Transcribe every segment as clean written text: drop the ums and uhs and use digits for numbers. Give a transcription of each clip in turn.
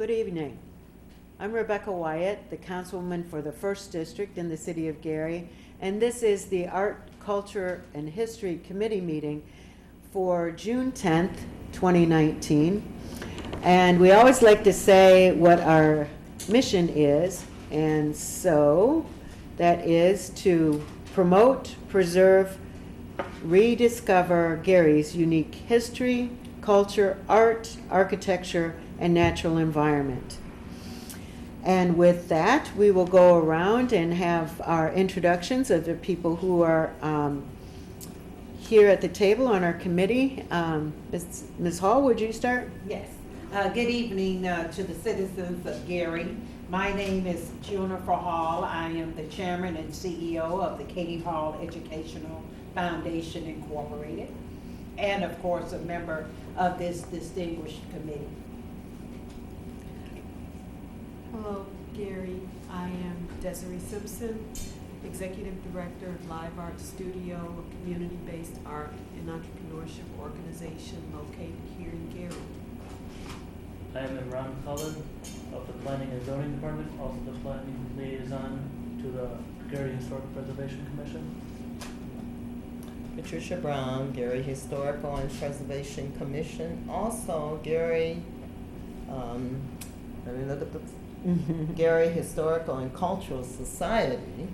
Good evening. I'm Rebecca Wyatt, the councilwoman for the 1st District in the City of Gary, and this is the Art, Culture, and History Committee meeting for June 10th, 2019. And we always like to say what our mission is, and so that is to promote, preserve, rediscover Gary's unique history, culture, art, architecture, and natural environment. And with that, we will go around and have our introductions of the people who are here at the table on our committee. Ms. Hall, would you start? Yes. Good evening to the citizens of Gary. My name is Jennifer Hall. I am the chairman and CEO of the Katie Hall Educational Foundation Incorporated, and of course a member of this distinguished committee. Hello, Gary. I am Desiree Simpson, Executive Director of Live Art Studio, a community-based art and entrepreneurship organization located here in Gary. I am Imran Khalid of the Planning and Zoning Department, also the Planning Liaison to the Gary Historic Preservation Commission. Patricia Brown, Gary Historical and Preservation Commission. Also, Gary, let me look at the Gary Historical and Cultural Society,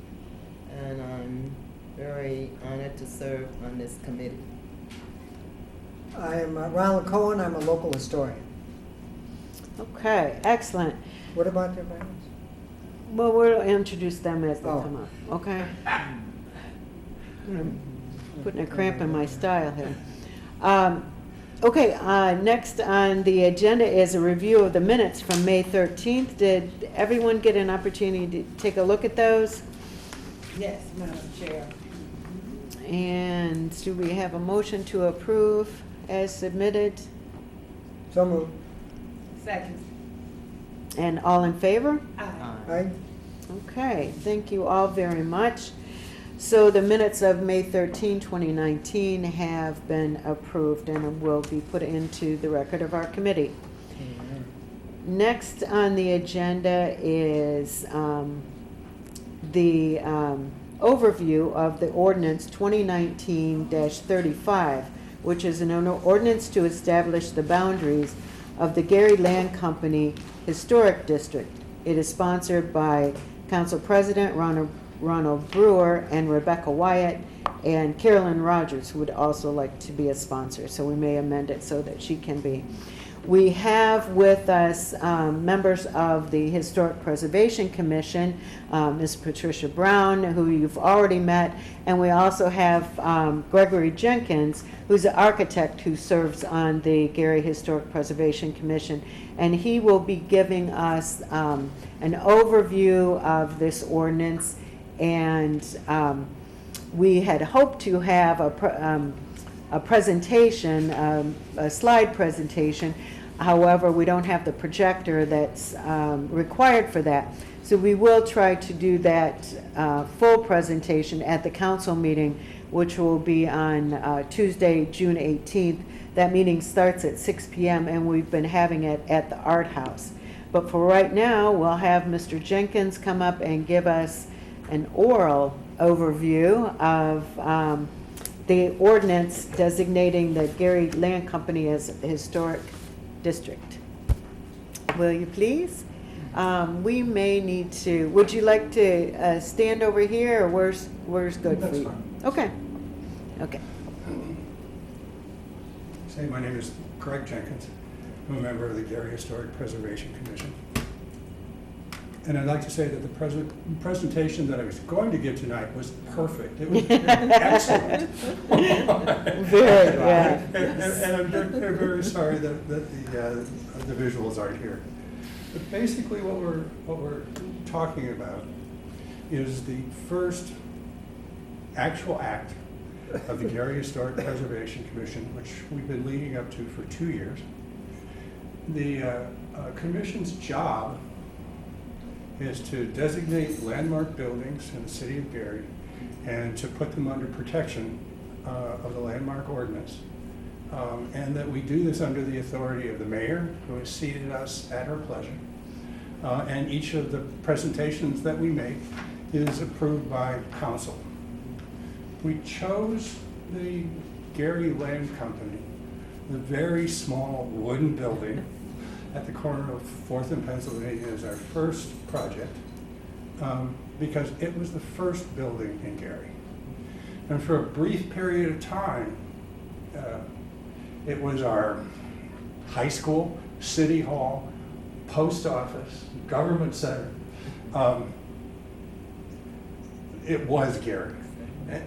and I'm very honored to serve on this committee. I am Ronald Cohen. I'm a local historian. Okay, excellent. What about your parents? Well, we'll introduce them as they Oh. come up, okay? Putting a cramp in my style here. Okay, next on the agenda is a review of the minutes from May 13th. Did everyone get an opportunity to take a look at those? Yes, Madam Chair. And do we have a motion to approve as submitted? So moved. Second. And all in favor? Aye. Aye. Okay, thank you all very much. So the minutes of May 13, 2019 have been approved and will be put into the record of our committee. Next on the agenda is the overview of the ordinance 2019-35, which is an ordinance to establish the boundaries of the Gary Land Company Historic District. It is sponsored by Council President Ronald Brewer and Rebecca Wyatt and Carolyn Rogers, who would also like to be a sponsor, so we may amend it so that she can be. We have with us members of the Historic Preservation Commission, Ms. Patricia Brown, who you've already met, and we also have Gregory Jenkins, who's an architect who serves on the Gary Historic Preservation Commission, and he will be giving us an overview of this ordinance. And we had hoped to have a presentation, a slide presentation. However, we don't have the projector that's required for that. So we will try to do that full presentation at the council meeting, which will be on Tuesday, June 18th. That meeting starts at 6 p.m. and we've been having it at the Art House. But for right now, we'll have Mr. Jenkins come up and give us an oral overview of the ordinance designating the Gary Land Company as a historic district. Will you please? We may need to, would you like to stand over here, or where's good for you? Fine. Okay. Okay. Say, my name is Greg Jenkins. I'm a member of the Gary Historic Preservation Commission. And I'd like to say that the presentation that I was going to give tonight was perfect. It was excellent. Very, yeah. And I'm very sorry that the visuals aren't here. But basically what we're talking about is the first actual act of the Gary Historic Preservation Commission, which we've been leading up to for 2 years. The commission's job is to designate landmark buildings in the city of Gary and to put them under protection of the landmark ordinance. and that we do this under the authority of the mayor, who has seated us at her pleasure. And each of the presentations that we make is approved by council. We chose the Gary Land Company, the very small wooden building at the corner of 4th and Pennsylvania, as our first project, because it was the first building in Gary. And for a brief period of time, it was our high school, city hall, post office, government center. It was Gary.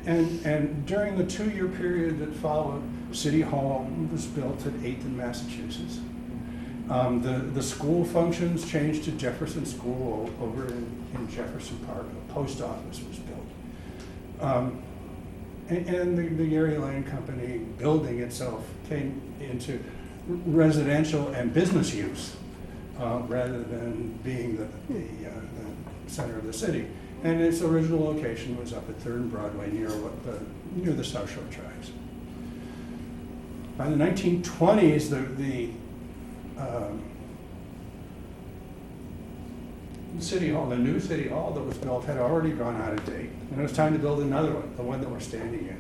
And during the 2-year period that followed, City Hall was built at 8th and Massachusetts. The school functions changed to Jefferson School over in Jefferson Park. The post office was built. And the Gary Land Company building itself came into residential and business use rather than being the center of the city. And its original location was up at 3rd and Broadway near the South Shore tracks. By the 1920s, the City Hall, the new City Hall that was built, had already gone out of date, and it was time to build another one, the one that we're standing in.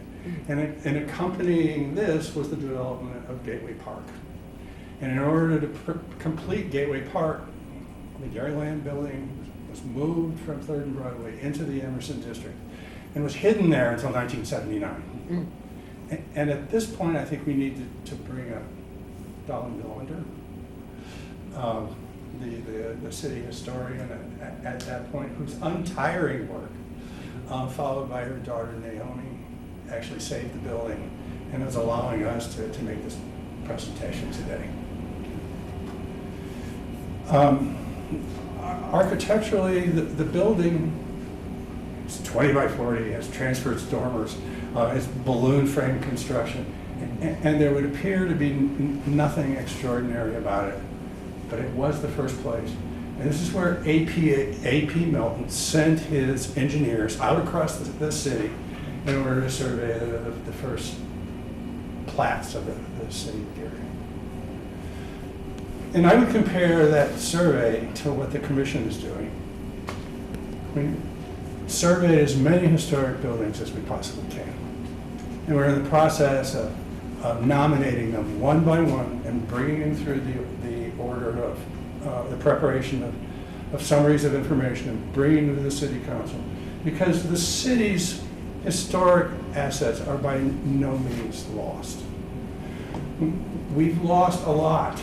And accompanying this was the development of Gateway Park. And in order to complete Gateway Park, the Gary Land building was moved from 3rd and Broadway into the Emerson District and was hidden there until 1979. And at this point, I think we need to bring up Dawn Billender, the city historian at that point, whose untiring work, followed by her daughter Naomi, actually saved the building and is allowing us to make this presentation today. Architecturally, the building is 20 by 40, has transverse dormers, it's balloon frame construction, and there would appear to be nothing extraordinary about it, but it was the first place. And this is where A.P. Milton sent his engineers out across the city in order to survey the first plats of the city of Gary. And I would compare that survey to what the commission is doing. We surveyed as many historic buildings as we possibly can. And we're in the process of nominating them one by one and bringing them through the order of the preparation of summaries of information and bringing them to the city council. Because the city's historic assets are by no means lost. We've lost a lot,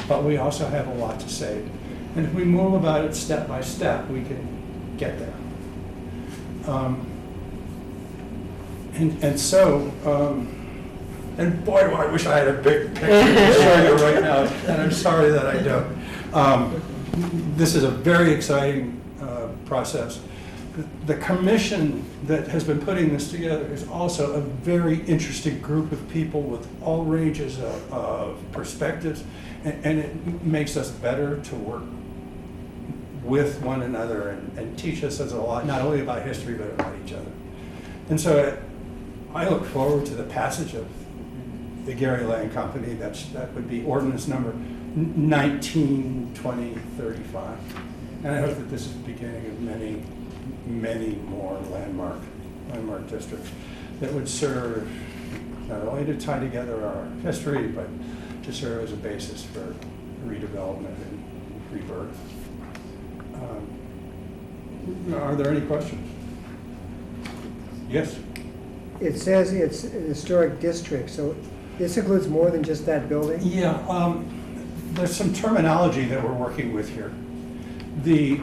but we also have a lot to save. And if we move about it step by step, we can get there. And boy, I wish I had a big picture to show you right now, and I'm sorry that I don't. This is a very exciting process. The commission that has been putting this together is also a very interesting group of people with all ranges of perspectives, and it makes us better to work with one another and teach us a lot, not only about history, but about each other. And so I look forward to the passage of the Gary Land Company. That would be ordinance number 192035. And I hope that this is the beginning of many more landmark districts that would serve not only to tie together our history, but to serve as a basis for redevelopment and rebirth. Are there any questions? Yes? It says it's a historic district, so this includes more than just that building? Yeah, there's some terminology that we're working with here. The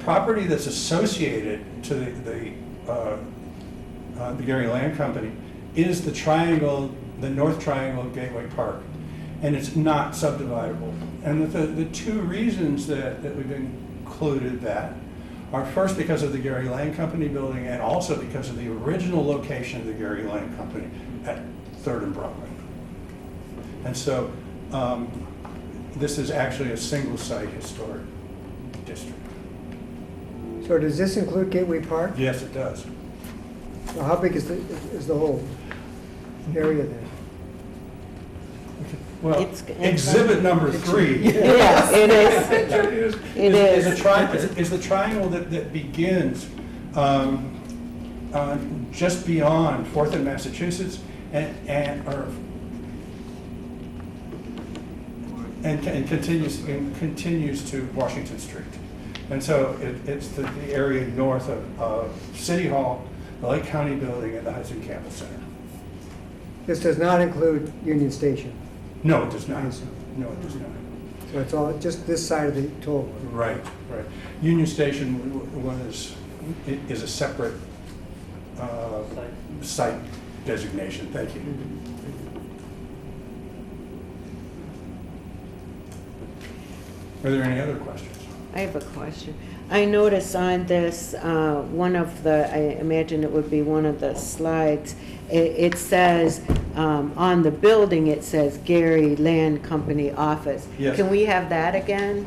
property that's associated to the Gary Land Company is the triangle, the North Triangle of Gateway Park, and it's not subdividable. And the two reasons that we've included that are first because of the Gary Land Company building, and also because of the original location of the Gary Land Company at 3rd and Broadway. And so this is actually a single site historic district. So does this include Gateway Park? Yes, it does. Now, how big is the whole area then? Well, It's- exhibit number 3. Yeah, it is. It Is is. is the triangle that begins just beyond Fourth and Massachusetts and continues to Washington Street. And so it's the area north of City Hall, the Lake County Building, and the Hudson Campbell Center. This does not include Union Station, No, it does not. Yes. No, it does not. so it's all, just this side of the toll road. Right, right. Union Station is a separate site designation. Thank you. Are there any other questions? I have a question. I notice on this, one of the, I imagine it would be one of the slides, it says, on the building, it says Gary Land Company Office. Yes. Can we have that again?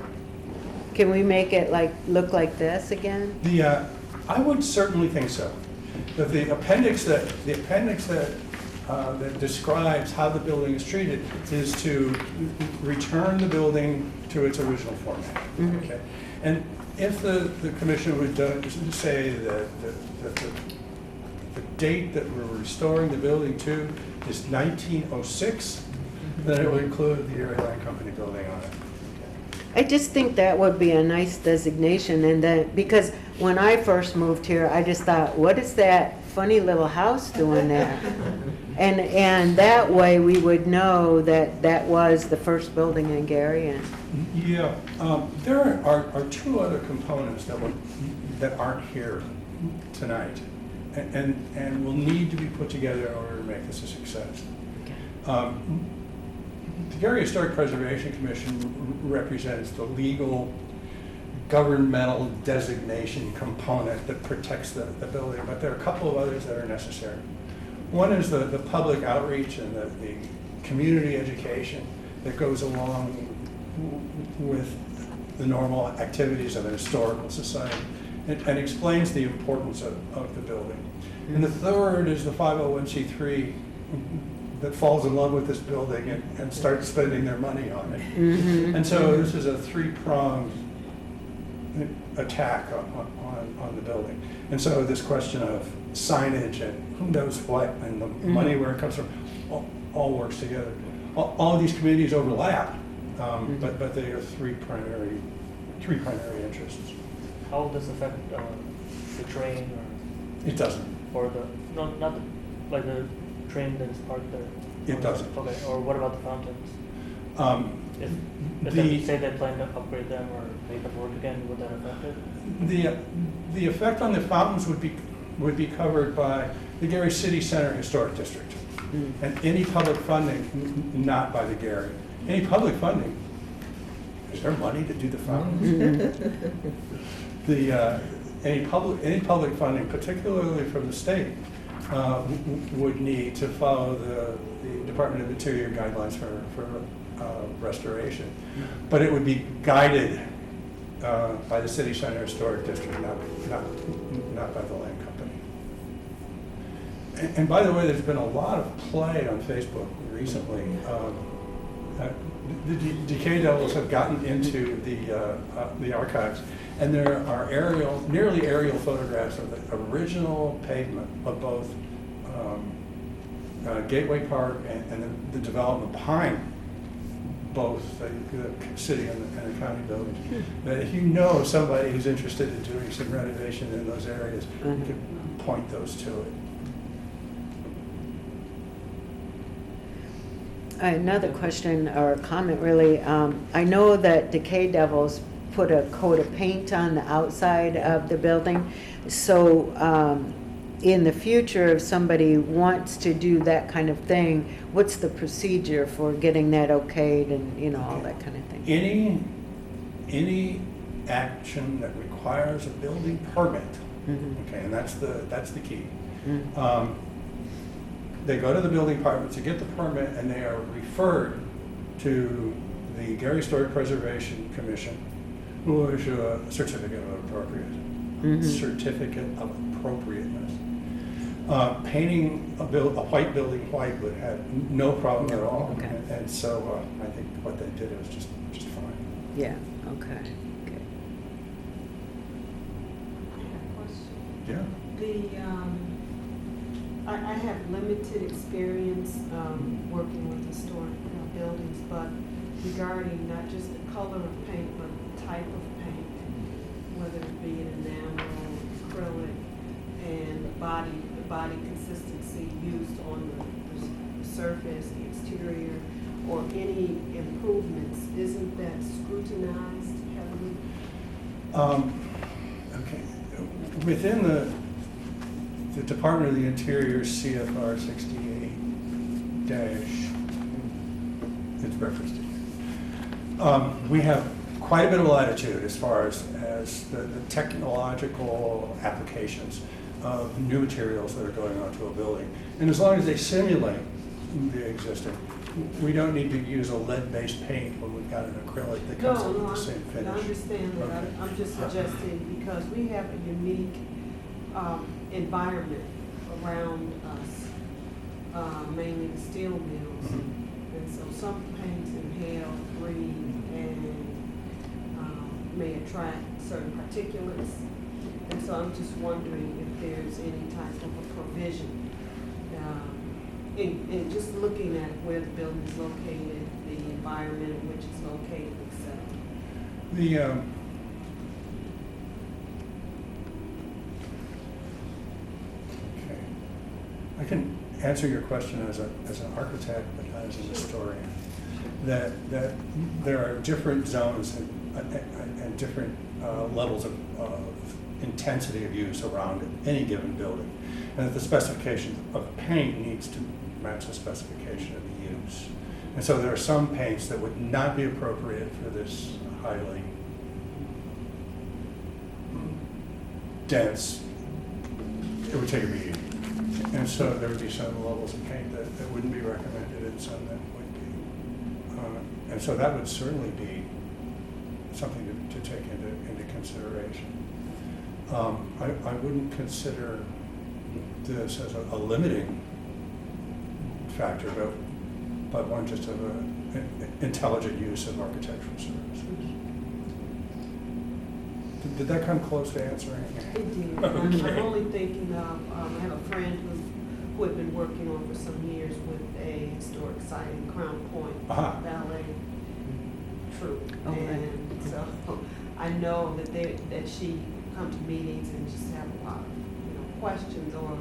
Can we make it look like this again? I would certainly think so. That the appendix that describes how the building is treated is to return the building to its original format. Mhm. Okay? And if the commission would say that the date that we're restoring the building to is 1906, then it would include the Erie Land Company building on it. I just think that would be a nice designation, and then, because when I first moved here, I just thought, what is that funny little house doing there? And that way, we would know that that was the first building in Gary, and, Yeah, there are two other components that aren't here tonight, and will need to be put together in order to make this a success. The Gary Historic Preservation Commission represents the legal governmental designation component that protects the building, but there are a couple of others that are necessary. One is the public outreach and the community education that goes along with the normal activities of a historical society and explains the importance of the building. And the third is the 501c3 that falls in love with this building and starts spending their money on it. Mhm. And so this is a three-pronged attack on the building. And so this question of signage and who knows what and the money where it comes from all works together. All of these communities overlap, but they are three primary interests. How will this affect the train It doesn't. or the, no, not the, like the train that is parked there? It doesn't. Okay, or what about the fountains? If The- they say they plan to upgrade them or make them work again, would that affect it? The effect on the fountains would be covered by the Gary City Center Historic District. And any public funding, not by the Gary. Any public funding, is there money to do the fountains? Any public funding, particularly from the state, would need to follow the Department of Interior guidelines for restoration. But it would be guided by the City Center Historic District, not by the land company. And by the way, there's been a lot of play on Facebook recently. The Decay Devils have gotten into the archives, and there are nearly aerial photographs of the original pavement of both Gateway Park and the development behind both the city and the county buildings. That if you know somebody who's interested in doing some renovation in those areas, you could point those to it. Another question or comment really, I know that Decay Devils put a coat of paint on the outside of the building. So in the future, if somebody wants to do that kind of thing, what's the procedure for getting that okayed and, all that kind of thing? Any action that requires a building permit, Mhm. okay, and that's the key. Mm. They go to the building department to get the permit, and they are referred to the Gary Historic Preservation Commission, who will issue a certificate of appropriateness. Mhm. Certificate of appropriateness. Painting a white building white would have no problem at all. Okay. And so I think what they did was just fine. Yeah, okay, okay. I have a question. Yeah. I have limited experience working with historic buildings, but regarding not just the color of paint, but the type of paint, whether it be an enamel, acrylic, and the body consistency used on the surface, the exterior, or any improvements, isn't that scrutinized heavily? Okay. Within the Department of the Interior CFR 68 dash, it's referenced in. We have quite a bit of latitude as far as the technological applications of new materials that are going onto a building. And as long as they simulate the existing, we don't need to use a lead-based paint when we've got an acrylic that comes up with the same finish. I understand that. Okay. I'm just suggesting, because we have a unique environment around us, mainly the steel mills. Mhm. And so some paints inhale, breathe, and may attract certain particulates. And so I'm just wondering if there's any type of a provision. In just looking at where the building is located, the environment in which it's located, et cetera. Okay. I can answer your question as an architect, but not as an historian. That there are different zones and different levels of intensity of use around any given building. And that the specification of paint needs to match the specification of the use. And so there are some paints that would not be appropriate for this highly dense, it would take a beating. And so there would be some levels of paint that wouldn't be recommended and some that would be. And so that would certainly be something to take into consideration. I wouldn't consider this as a limiting factor, but one just of an intelligent use of architectural services. Did that come close to answering? It did. Okay. I'm only thinking of, I have a friend who had been working on for some years with a historic site in Crown Point Uh-huh. Ballet Troupe. Oh, right. And so I know that she come to meetings and just have a lot of, questions, or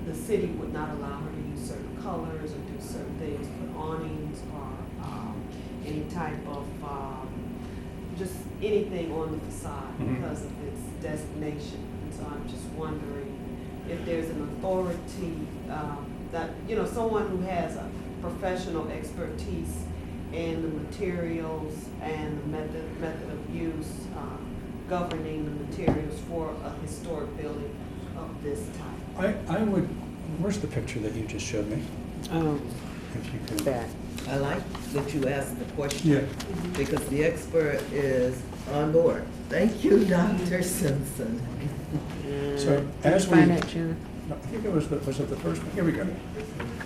the city would not allow her to use certain colors or do certain things, put awnings or any type of, just anything on the facade Mhm. because of its designation. And so I'm just wondering if there's an authority that, someone who has a professional expertise in the materials and the method of use, governing the materials for a historic building of this type. I would, where's the picture that you just showed me? Oh, If you can. that. I like that you asked the question. Yeah. Because the expert is on board. Thank you, Dr. Simpson. So Did as you find we- it, Jenna? No, I think it was it the first one? Here we go.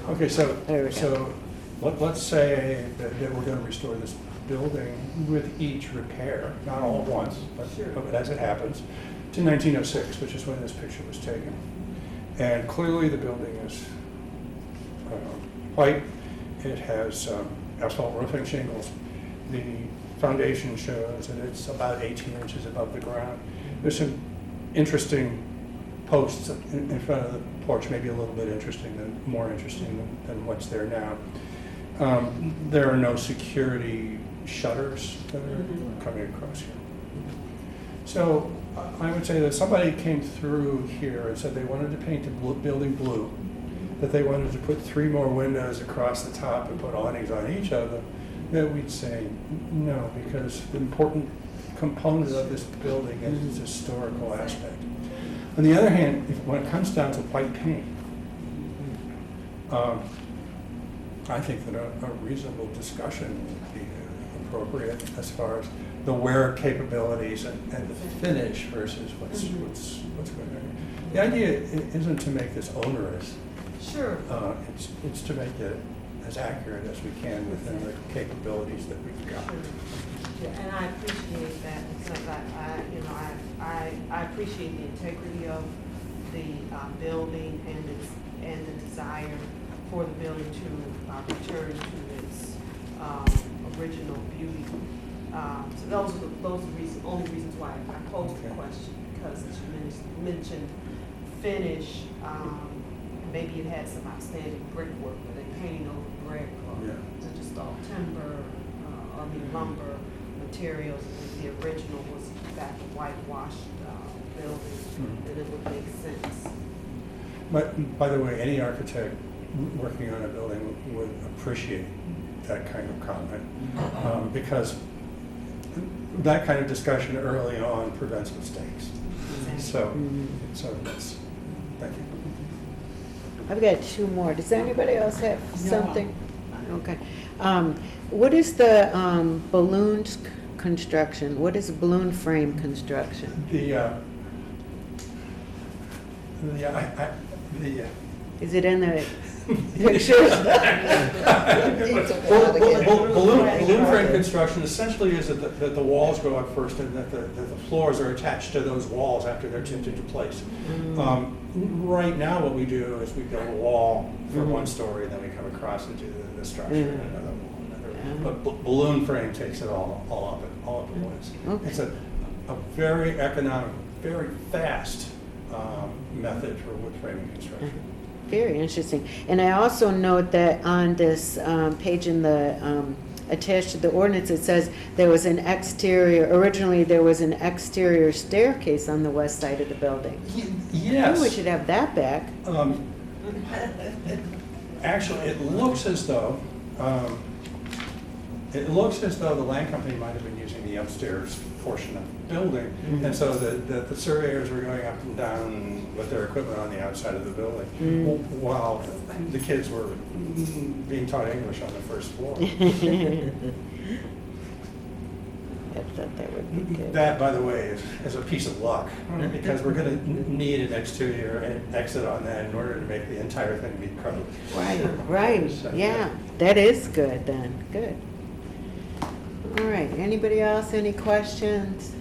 Okay, so, There we go. so let's say that we're gonna restore this building with each repair, not all at once, Sure. but as it happens, to 1906, which is when this picture was taken. And clearly the building is white. It has asphalt roofing shingles. The foundation shows that it's about 18 inches above the ground. There's some interesting posts in front of the porch, maybe a little bit more interesting than what's there now. There are no security shutters that are coming across here. So I would say that somebody came through here and said they wanted to paint the building blue, that they wanted to put 3 more windows across the top and put awnings on each of them, that we'd say no, because the important component of this building is its historical aspect. On the other hand, when it comes down to white paint, I think that a reasonable discussion would be appropriate as far as the wear capabilities and the finish versus what's going on. The idea isn't to make this onerous. Sure. It's to make it as accurate as we can within the capabilities that we've got. Yeah, and I appreciate that because I appreciate the integrity of the building and the desire for the building to return to its original beauty. So those are the only reasons why I posed the question, because as you mentioned finish, maybe it had some outstanding brickwork, but they painted over brick or Yeah. is it just all timber, lumber materials. If the original was back a whitewashed building, then it would make sense. But, by the way, any architect working on a building would appreciate that kind of comment, because that kind of discussion early on prevents mistakes. So that's, thank you. I've got two more. Does anybody else have something? Okay. What is the balloons construction? What is balloon frame construction? Is it in the pictures? Balloon frame construction essentially is that the walls go up first and that the floors are attached to those walls after they're tipped into place. Right now what we do is we build a wall for one story and then we come across and do the structure and another wall. But balloon frame takes it all up at once. Okay. It's a very economic, very fast method for wood framing construction. Very interesting. And I also note that on this page in the attached to the ordinance, it says originally there was an exterior staircase on the west side of the building. Yes. Maybe we should have that back. Actually, it looks as though the land company might have been using the upstairs portion of the building, and so the surveyors were going up and down with their equipment on the outside of the building, while the kids were being taught English on the first floor. I thought that would be good. That, by the way, is a piece of luck, because we're going to need an exterior exit on that in order to make the entire thing meet code. Right, yeah, that is good then, good. All right, anybody else, any questions?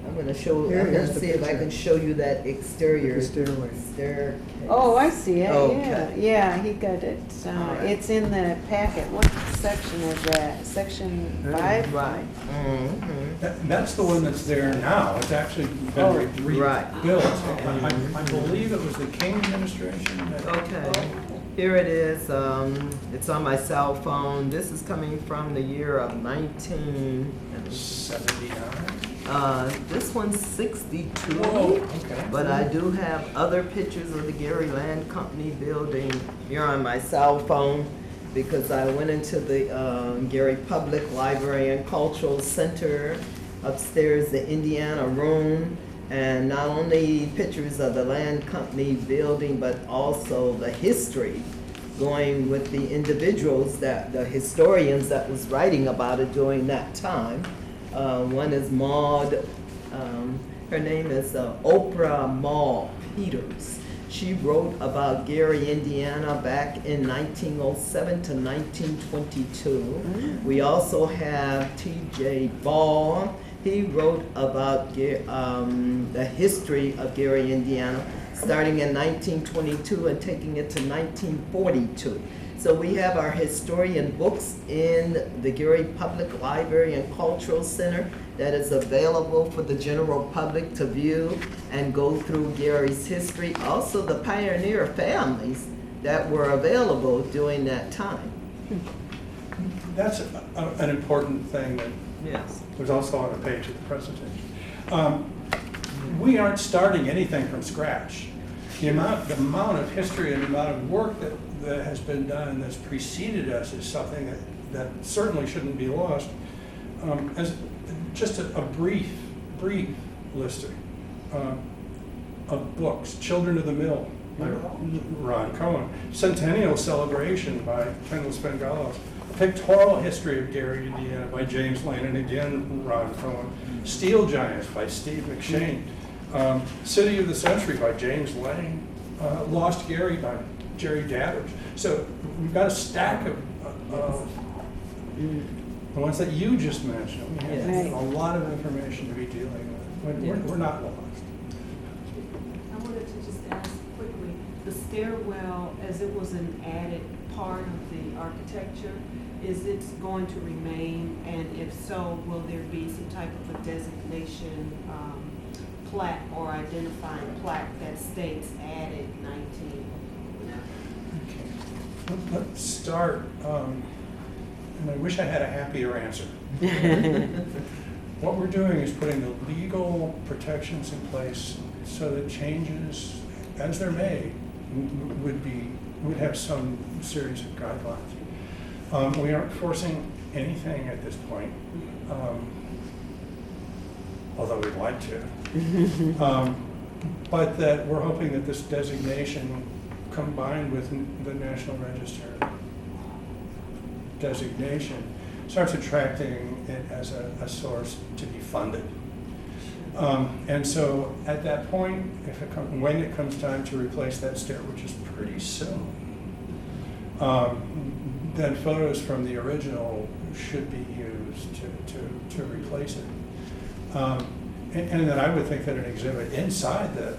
I'm gonna Here's the see if I picture. can show you that exterior The stairway. staircase. Oh, I see it, Okay. yeah, he got it. All right. It's in the packet. What section is that? Section 5? Right. That's the one that's there now. It's actually been Right. rebuilt. I believe it was the King administration that. Okay, here it is, it's on my cell phone. This is coming from the year of 79? This one's 62. Whoa, okay. But I do have other pictures of the Gary Land Company building here on my cell phone, because I went into the Gary Public Library and Cultural Center upstairs, the Indiana room, and not only pictures of the land company building, but also the history going with the individuals, the historians that was writing about it during that time. One is Maud, her name is Oprah Maud Peters. She wrote about Gary, Indiana back in 1907 to 1922. We also have T.J. Ball. He wrote about the history of Gary, Indiana, starting in 1922 and taking it to 1942. So we have our historian books in the Gary Public Library and Cultural Center that is available for the general public to view and go through Gary's history. Also the pioneer families that were available during that time. That's an important thing that Yes. was also on the page of the presentation. We aren't starting anything from scratch. The amount of history and the amount of work that has been done that's preceded us is something that certainly shouldn't be lost. As just a brief listing of books: Children of the Mill by Ron Cohen, Centennial Celebration by Kendall Spengalos, Pictorial History of Gary, Indiana by James Lane, and again, Ron Cohen. Steel Giants by Steve McShane. City of the Century by James Lane. Lost Gary by Jerry Dabbers. So we've got a stack of the ones that you just mentioned. We have Yes. a lot of information to be dealing with. We're not lost. I wanted to just ask quickly, the stairwell, as it was an added part of the architecture, is it going to remain? And if so, will there be some type of a designation plaque or identifying plaque that states added 19? Okay. Let's start, and I wish I had a happier answer. What we're doing is putting the legal protections in place so that changes, as they're made, would have some series of guidelines. We aren't forcing anything at this point, although we'd like to. But that we're hoping that this designation, combined with the National Register designation, starts attracting it as a source to be funded. And so at that point, when it comes time to replace that stair, which is pretty soon, then photos from the original should be used to replace it. And then I would think that an exhibit inside the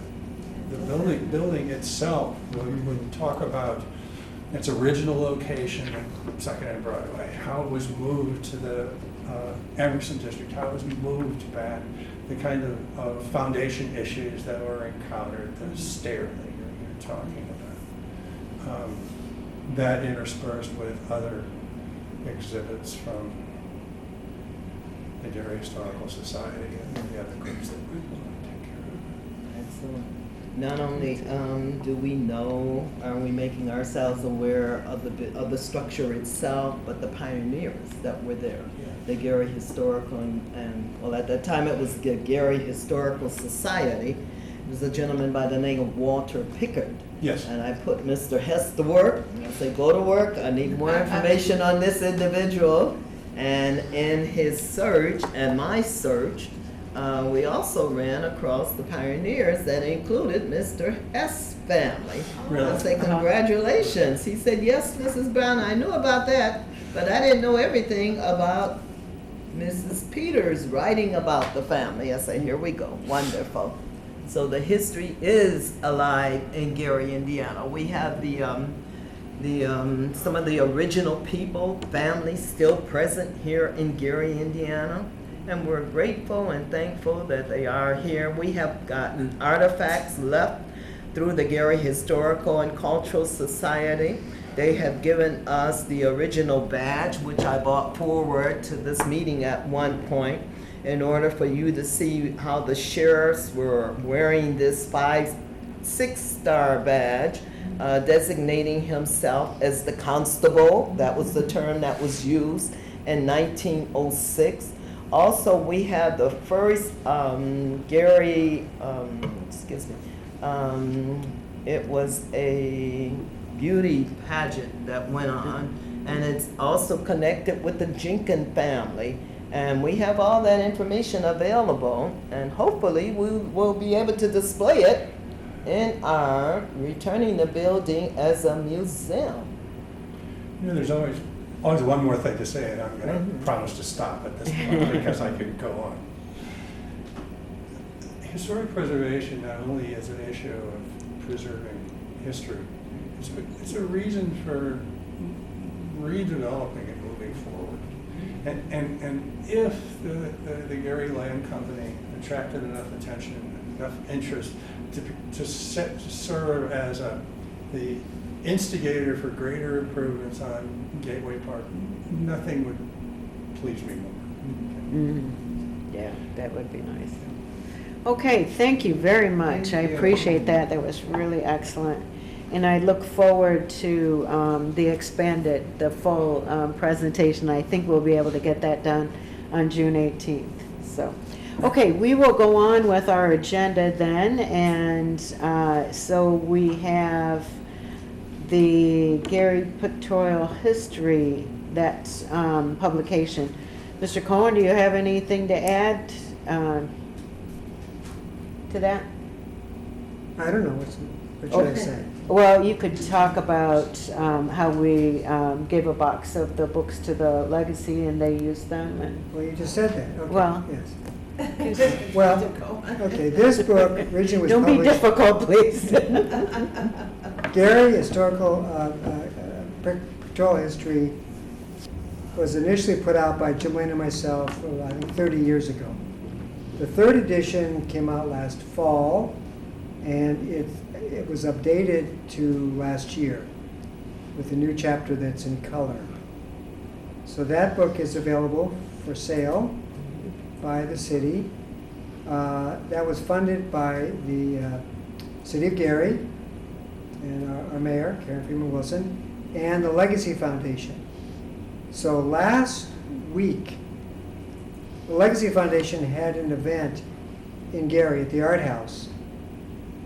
building itself would talk about its original location at Second and Broadway, how it was moved to the Emerson District, how it was moved back, the kind of foundation issues that were encountered, the stair that you're talking about, that interspersed with other exhibits from the Gary Historical Society and the other groups that we want to take care of. Excellent. Not only do we know, are we making ourselves aware of the structure itself, but the pioneers that were there. The Gary Historical and well, at that time it was the Gary Historical Society. It was a gentleman by the name of Walter Pickard. Yes. And I put Mr. Hess to work. I said, go to work. I need more information on this individual. And in his search and my search, we also ran across the pioneers that included Mr. Hess' family. Really? I said, congratulations. He said, yes, Mrs. Brown, I knew about that, but I didn't know everything about Mrs. Peters writing about the family. I said, here we go, wonderful. So the history is alive in Gary, Indiana. We have some of the original people, families still present here in Gary, Indiana. And we're grateful and thankful that they are here. We have gotten artifacts left through the Gary Historical and Cultural Society. They have given us the original badge, which I brought forward to this meeting at one point, in order for you to see how the sheriffs were wearing this 6-star badge, designating himself as the constable. That was the term that was used in 1906. Also, we have the first Gary, it was a beauty pageant that went on, and it's also connected with the Jenkins family. And we have all that information available, and hopefully we will be able to display it in our returning the building as a museum. You know, there's always one more thing to say, and I'm going to promise to stop at this point because I could go on. Historic preservation not only is an issue of preserving history, it's a reason for redeveloping and moving forward. And if the Gary Land Company attracted enough attention, enough interest to serve as the instigator for greater improvements on Gateway Park, nothing would please me more. Yeah, that would be nice. Okay, thank you very much. Thank I you. appreciate that. That was really excellent. And I look forward to the full presentation. I think we'll be able to get that done on June 18th. So, okay, we will go on with our agenda then. And so we have the Gary Pictorial History that publication. Mr. Cohen, do you have anything to add to that? I don't know, what should I Okay. say? Well, you could talk about how we gave a box of the books to the Legacy and they used them, and Well, you just said that, okay, Well- yes. Well, okay, this book originally was don't be published, difficult, please. Gary Historical, Pictorial History was initially put out by Jim Lane and myself, I think 30 years ago. The third edition came out last fall, and it was updated to last year with a new chapter that's in color. So that book is available for sale by the city. That was funded by the City of Gary and our mayor, Karen Freeman Wilson, and the Legacy Foundation. So last week, the Legacy Foundation had an event in Gary at the Art House.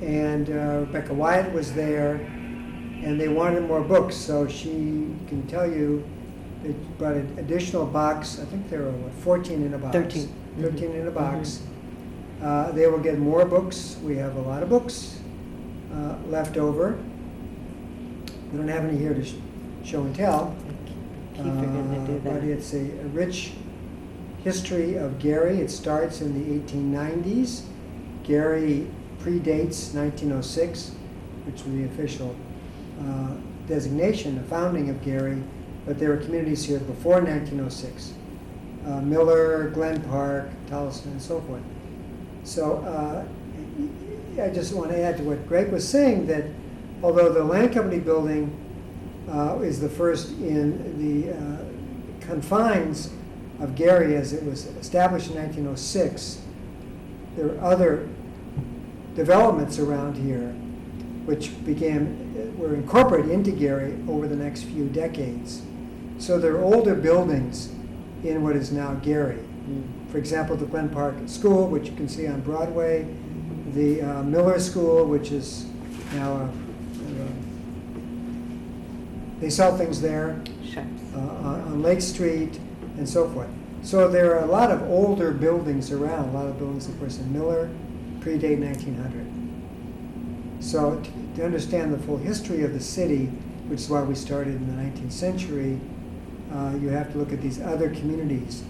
And Rebecca Wyatt was there, and they wanted more books, so she can tell you they brought an additional box. I think there were, 14 in a box? 13. 13 in a box. They will get more books. We have a lot of books left over. We don't have any here to show and tell. Keep forgetting to do But that. it's a rich history of Gary. It starts in the 1890s. Gary predates 1906, which was the official designation, the founding of Gary, but there were communities here before 1906. Miller, Glen Park, Tolleson, and so forth. So I just want to add to what Greg was saying, that although the Land Company building is the first in the confines of Gary as it was established in 1906, there are other developments around here which were incorporated into Gary over the next few decades. So there are older buildings in what is now Gary. For example, the Glen Park School, which you can see on Broadway, the Miller School, which is now they sell things there, Shucks. on Lake Street, and so forth. So there are a lot of older buildings around, a lot of buildings, of course, in Miller, predate 1900. So to understand the full history of the city, which is why we started in the 19th century, you have to look at these other communities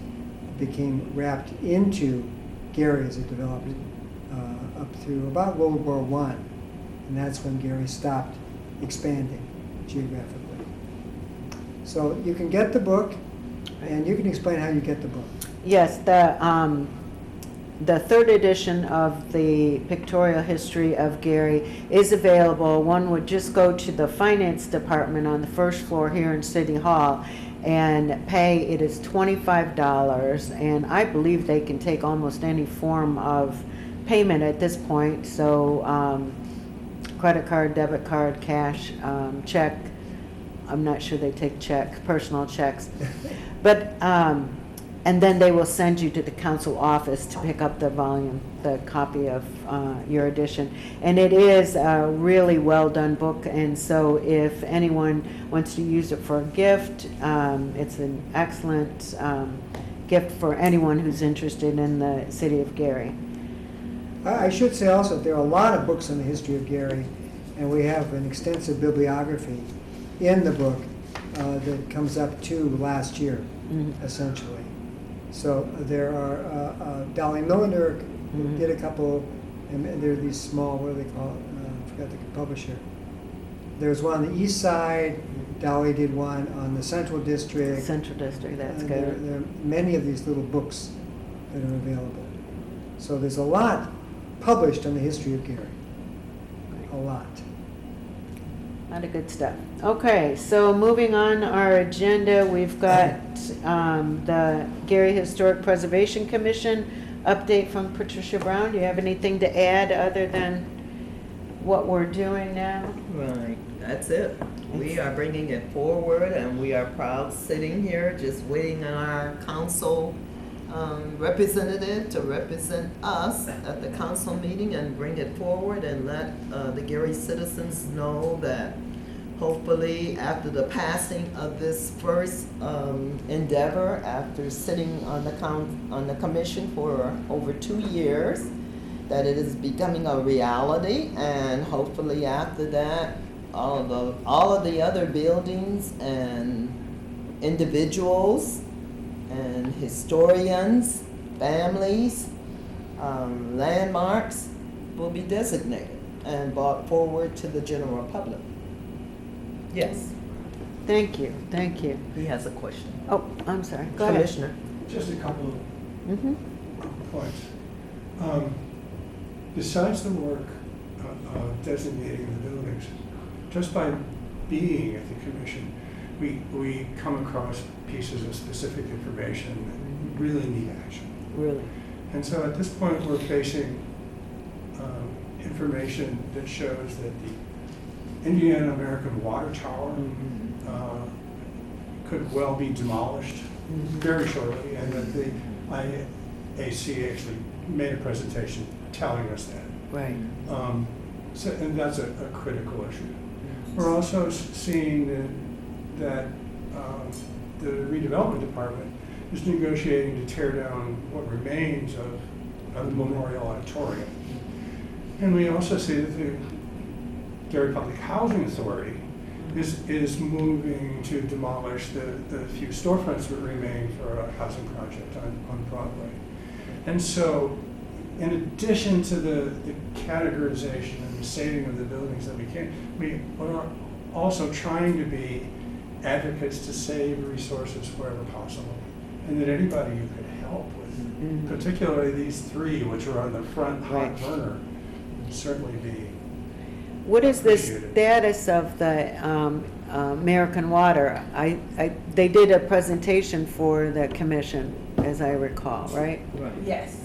that became wrapped into Gary as it developed up through about World War I. And that's when Gary stopped expanding geographically. So you can get the book, and you can explain how you get the book. Yes, the third edition of the Pictorial History of Gary is available. One would just go to the finance department on the first floor here in City Hall and pay. It is $25, and I believe they can take almost any form of payment at this point. So credit card, debit card, cash, check. I'm not sure they take personal checks. But and then they will send you to the council office to pick up the volume, the copy of your edition. And it is a really well-done book, and so if anyone wants to use it for a gift, it's an excellent gift for anyone who's interested in the city of Gary. I should say also, there are a lot of books on the history of Gary, and we have an extensive bibliography in the book that comes up to last year, essentially. So there are, Dolly Milliner did a couple, and there are these small, what do they call it? I forgot the publisher. There's one on the east side, Dolly did one on the Central District. Central District, that's And good. There are many of these little books that are available. So there's a lot published on the history of Gary. A lot. A lot of good stuff. Okay, so moving on our agenda, we've got the Gary Historic Preservation Commission update from Patricia Brown. Do you have anything to add other than what we're doing now? Right, that's it. We are bringing it forward, and we are proud sitting here just waiting on our council representative to represent us at the council meeting and bring it forward and let the Gary citizens know that hopefully after the passing of this first endeavor, after sitting on the commission for over 2 years, that it is becoming a reality, and hopefully after that, all of the other buildings and individuals and historians, families, landmarks will be designated and brought forward to the general public. Yes, Thank you, thank you. he has a question. Oh, I'm sorry, go ahead. Commissioner. Just a couple Mhm. of points. Besides the work of designating the buildings, just by being at the commission, we come across pieces of specific information that really need action. Really? And so at this point, we're facing information that shows that the Indiana American Water Tower could well be demolished very shortly, and that the IAC actually made a presentation telling us that. Right. And that's a critical issue. We're also seeing that the redevelopment department is negotiating to tear down what remains of the Memorial Auditorium. And we also see that the Gary Public Housing Authority is moving to demolish the few storefronts that remain for a housing project on Broadway. And so, in addition to the categorization and the saving of the buildings that we are also trying to be advocates to save resources wherever possible, and that anybody who could help with, particularly these three, which are on the front hot Right. burner, would certainly be. What is the Appreciate it. status of the American Water? They did a presentation for the commission, as I recall, right? Yes,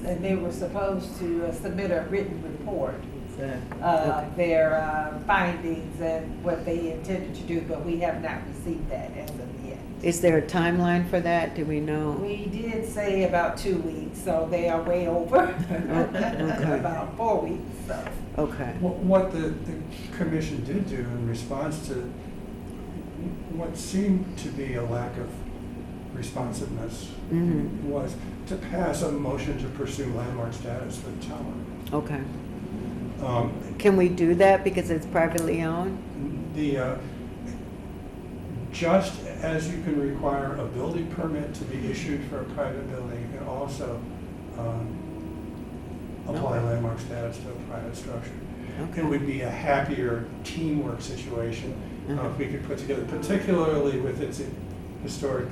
and they were supposed to submit a written report Exactly. of their findings and what they intended to do, but we have not received that as of yet. Is there a timeline for that? Do we know? We did say about 2 weeks, so they are way over, Okay. about 4 weeks, so. Okay. What the commission did do in response to what seemed to be a lack of responsiveness Mhm. was to pass a motion to pursue landmark status for the tower. Okay. Um, Can we do that because it's privately owned? Just as you can require a building permit to be issued for a private building, you can also apply Okay. landmark status to a private structure. Okay. It would be a happier teamwork situation if we could put together, particularly with its historic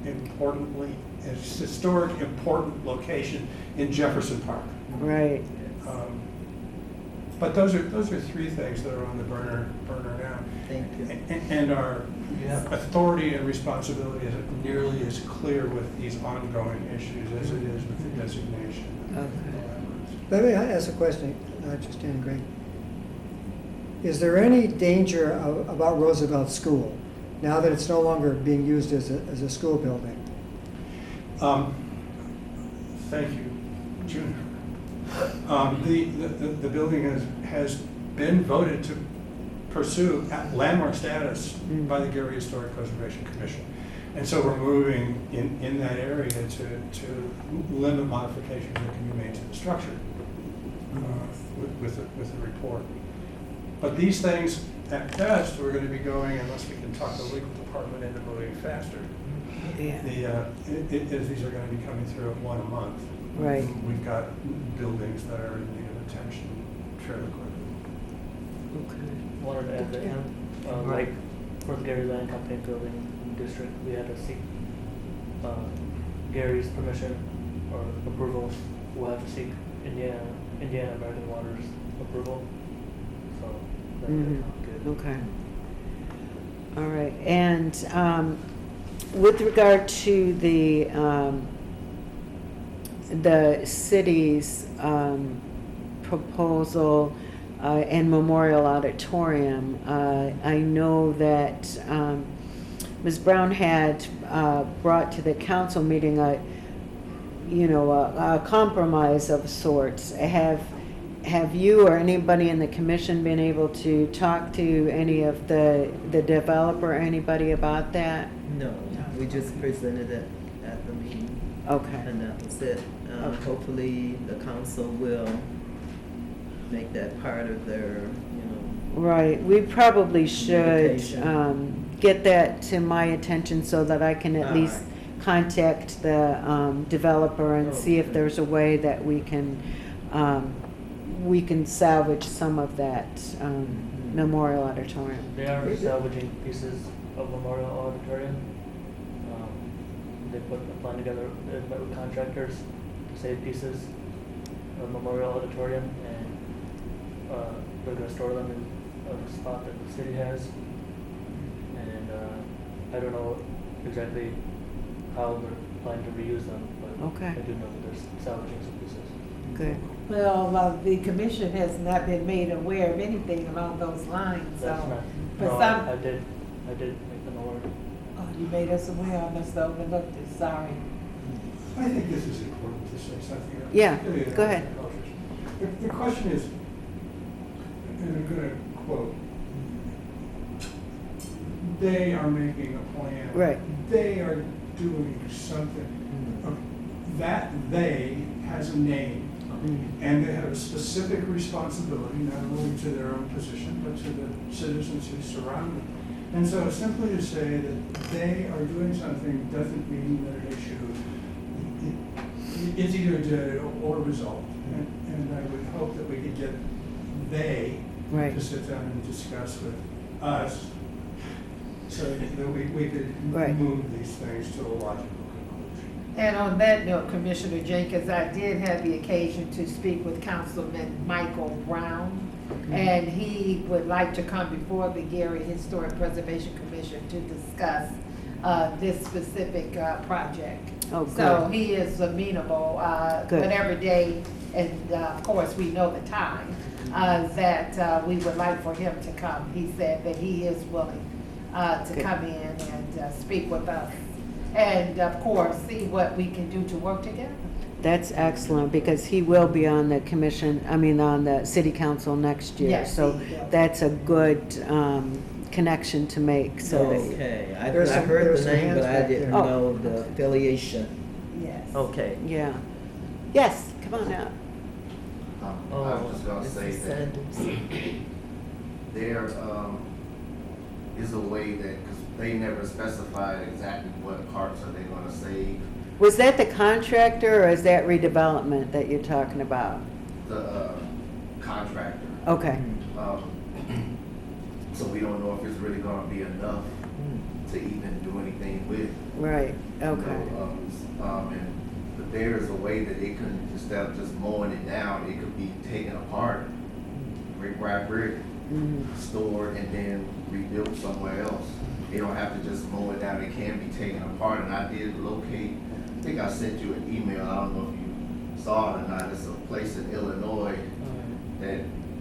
important location in Jefferson Park. Right. But those are three things that are on the burner now. Thank you. And our authority and responsibility is nearly as clear with these ongoing issues as it is with the designation. Okay. Let me ask a question, not just Ann Greg. Is there any danger about Roosevelt School, now that it's no longer being used as a school building? Thank you, Junior. The building has been voted to pursue landmark status by the Gary Historic Preservation Commission. And so we're moving in that area to limit modifications that can be made to the structure with the report. But these things, at best, we're going to be going, unless we can talk the legal department into moving faster. Yeah. These are going to be coming through at one a month. Right. We've got buildings that are in need of attention fairly quickly. Okay. Wanted to add that, like, for the Gary Land Company Building District, we had to seek Gary's permission or approval. We'll have to seek Indiana American Water's approval. So that would good. Okay. All right. And with regard to the city's proposal and Memorial Auditorium, I know that Ms. Brown had brought to the council meeting a compromise of sorts. have you or anybody in the commission been able to talk to any of the developer, anybody about that? No, we just presented it at the meeting, Okay, and that was it. Okay. Hopefully, the council will make that part of their, right, we probably should, Communication. get that to my attention so that I can at All least contact the, developer and see if Okay. there's a way that we can salvage some of that, Mhm. Memorial Auditorium. They are salvaging pieces of Memorial Auditorium. They put a plan together, they met with contractors to save pieces of Memorial Auditorium, and they're gonna store them in a spot that the city has. And I don't know exactly how they're planning to reuse them, but Okay. I do know that there's salvaging some pieces. Good. Well, the commission has not been made aware of anything along those lines, so. That's not, For no, some, I did make them aware. oh, you made us aware, I must have overlooked it, sorry. I think this is important to say something. Yeah, Particularly go ahead. agriculture. The question is, and I'm gonna quote, they are making a plan. Right. They are doing something. That they has a name, and they have a specific responsibility, not only to their own position, but to the citizens who surround them. And so simply to say that they are doing something doesn't mean that it's either did or result. And I would hope that we could get they Right. to sit down and discuss with us so that we could Right. move these things to a logical conclusion. And on that note, Commissioner Jenkins, I did have the occasion to speak with Councilman Michael Brown, and he would like to come before the Gary Historic Preservation Commission to discuss this specific project. Oh, So good. he is amenable, Good. whatever day, and of course, we know the time, that we would like for him to come. He said that he is willing to Good. come in and speak with us. And of course, see what we can do to work together. That's excellent, because he will be on the commission, on the city council next year. Yes, So he will. that's a good connection to make, so that, Okay, I There's some- heard there's the some name, but hands I back didn't there. Oh. know the affiliation. Yes. Okay. yeah. Yes, come on out. I was just gonna Mrs. say that Sanders. there, is a way that, cause they never specified exactly what parts are they gonna save. Was that the contractor, or is that redevelopment that you're talking about? The, contractor. Okay, Um, so we don't know if it's really gonna be enough to even do anything with. right, you know, okay. but there is a way that it can, instead of just mowing it down, it could be taken apart, brick by brick, Mhm. stored, and then rebuilt somewhere else. You don't have to just mow it down, it can be taken apart, and I did locate, I think I sent you an email, I don't know if you saw it or not, it's a place in Illinois that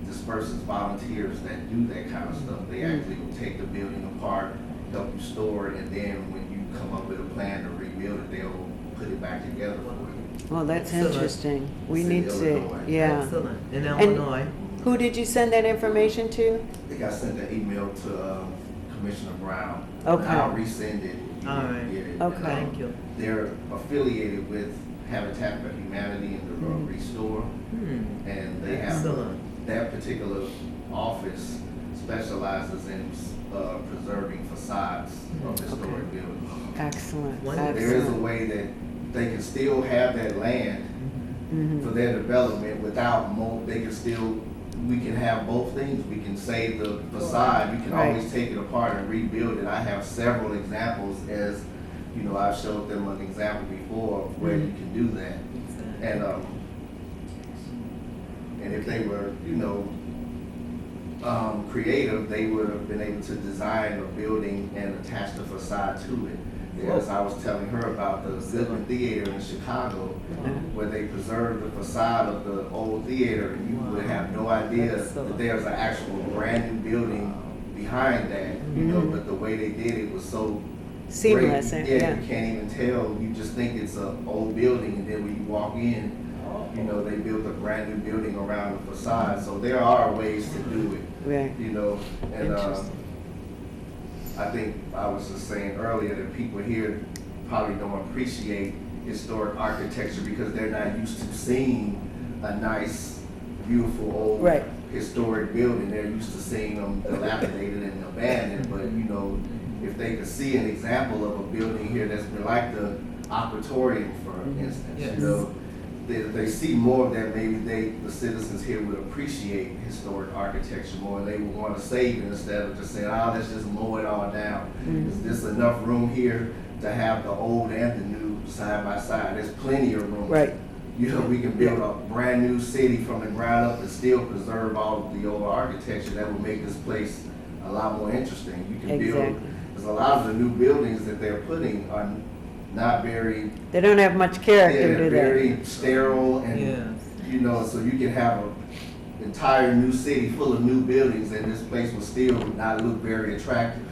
disperses volunteers that do that kind of stuff. They actually will take the building apart, help you store it, and then when you come up with a plan to rebuild it, they'll put it back together for you. Well, that's Excellent. interesting. We It's in need to, Illinois. yeah. Excellent. In And- Illinois. Who did you send that information to? I think I sent an email to Commissioner Brown. Okay. I'll resend it. All right. Get it. Okay. And, Thank you. They're affiliated with Habitat for Humanity and the Mhm. Restore, and they have Excellent. that particular office specializes in preserving facades of historic Okay. buildings. Excellent, Wonderful. There is a excellent. way that they can still have that land Mhm. for their development without they can still, we can have both things. We can save the facade, you can Right. always take it apart and rebuild it. I have several examples as, I've showed them an example before of where you can do that. And, and if they were, creative, they would have been able to design a building and attach the facade to it. As I was telling her about the Goodman Theater in Chicago, where they preserved the facade of the old theater, and you would have no idea that there's an actual brand new building behind that, but the way they did it was so Seamless, great. yeah. You can't even tell, you just think it's an old building, and then when you walk in, You know, they built a brand new building around the facade, so there are ways to do it. Right. You know, and Interesting. I think I was just saying earlier that people here probably don't appreciate historic architecture because they're not used to seeing a nice, beautiful old Right. historic building. They're used to seeing them dilapidated and abandoned, but you know, if they could see an example of a building here that's been like the Operatorium, for instance, Yes. you know, they see more of that, maybe the citizens here would appreciate historic architecture more, and they would want to save it instead of just saying, oh, let's just mow it all down. Is this enough room here to have the old and the new side by side? There's plenty of room. Right. You know, we can build a brand new city from the ground up and still preserve all of the old architecture that would make this place a lot more interesting. You can build, Exactly. because a lot of the new buildings that they're putting are not very, They don't have much character, they're do they? very sterile and, Yes. you know, so you can have an entire new city full of new buildings and this place will still not look very attractive.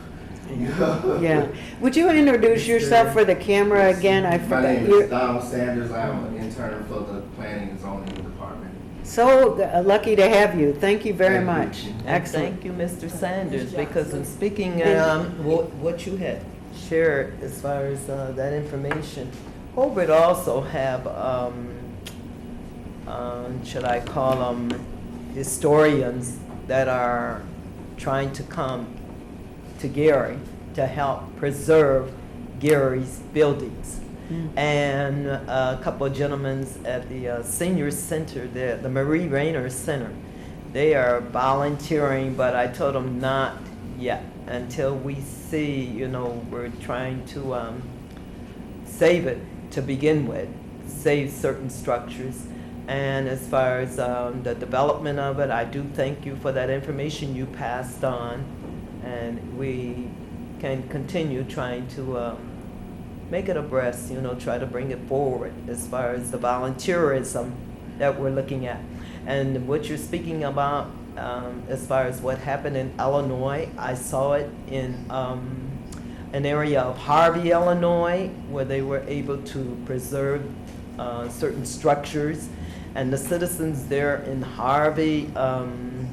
You know? Yeah. Would you introduce yourself for the camera again? I My forgot. name You're is Donald Sanders. I'm an intern for the Planning and Zoning Department. so lucky to have you. Thank you very Thank you. much. And And Excellent. thank you, Mr. Sanders, Ms. because in Johnson. speaking, what you had shared as far as that information, Hobart also have, should I call them historians that are trying to come to Gary to help preserve Gary's buildings. And a couple of gentlemen at the senior center, the Marie Rayner Center, they are volunteering, but I told them not yet until we see, you know, we're trying to save it to begin with, save certain structures. And as far as the development of it, I do thank you for that information you passed on. And we can continue trying to make it abreast, you know, try to bring it forward as far as the volunteerism that we're looking at. And what you're speaking about as far as what happened in Illinois, I saw it in an area of Harvey, Illinois, where they were able to preserve certain structures. And the citizens there in Harvey, I'm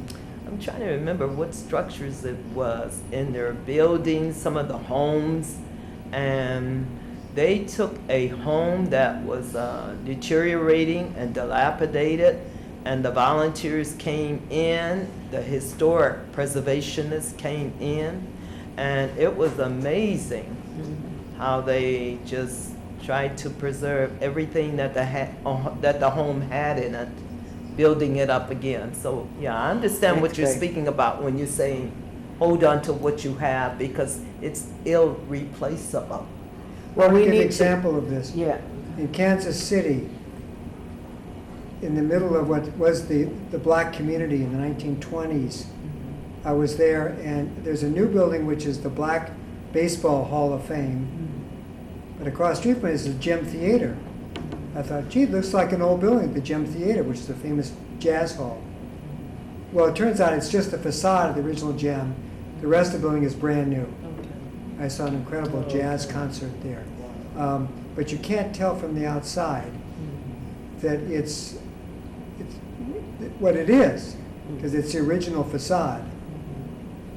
trying to remember what structures it was in their buildings, some of the homes, and they took a home that was deteriorating and dilapidated, and the volunteers came in, the historic preservationists came in, and it was amazing how they just tried to preserve everything that the home had in it, building it up again. So, yeah, I understand what That's you're great. speaking about when you're saying, hold on to what you have because it's irreplaceable. Well, we I'll give need an to. example of this. Yeah. In Kansas City, in the middle of what was the black community in the 1920s, I was there, and there's a new building which is the Black Baseball Hall of Fame, but across the street from it is the Gem Theater. I thought, gee, it looks like an old building, the Gem Theater, which is a famous jazz hall. Well, it turns out it's just the facade of the original Gem. The rest of the building is brand new. I saw an incredible jazz concert there. But you can't tell from the outside that it's what it is, because it's the original facade.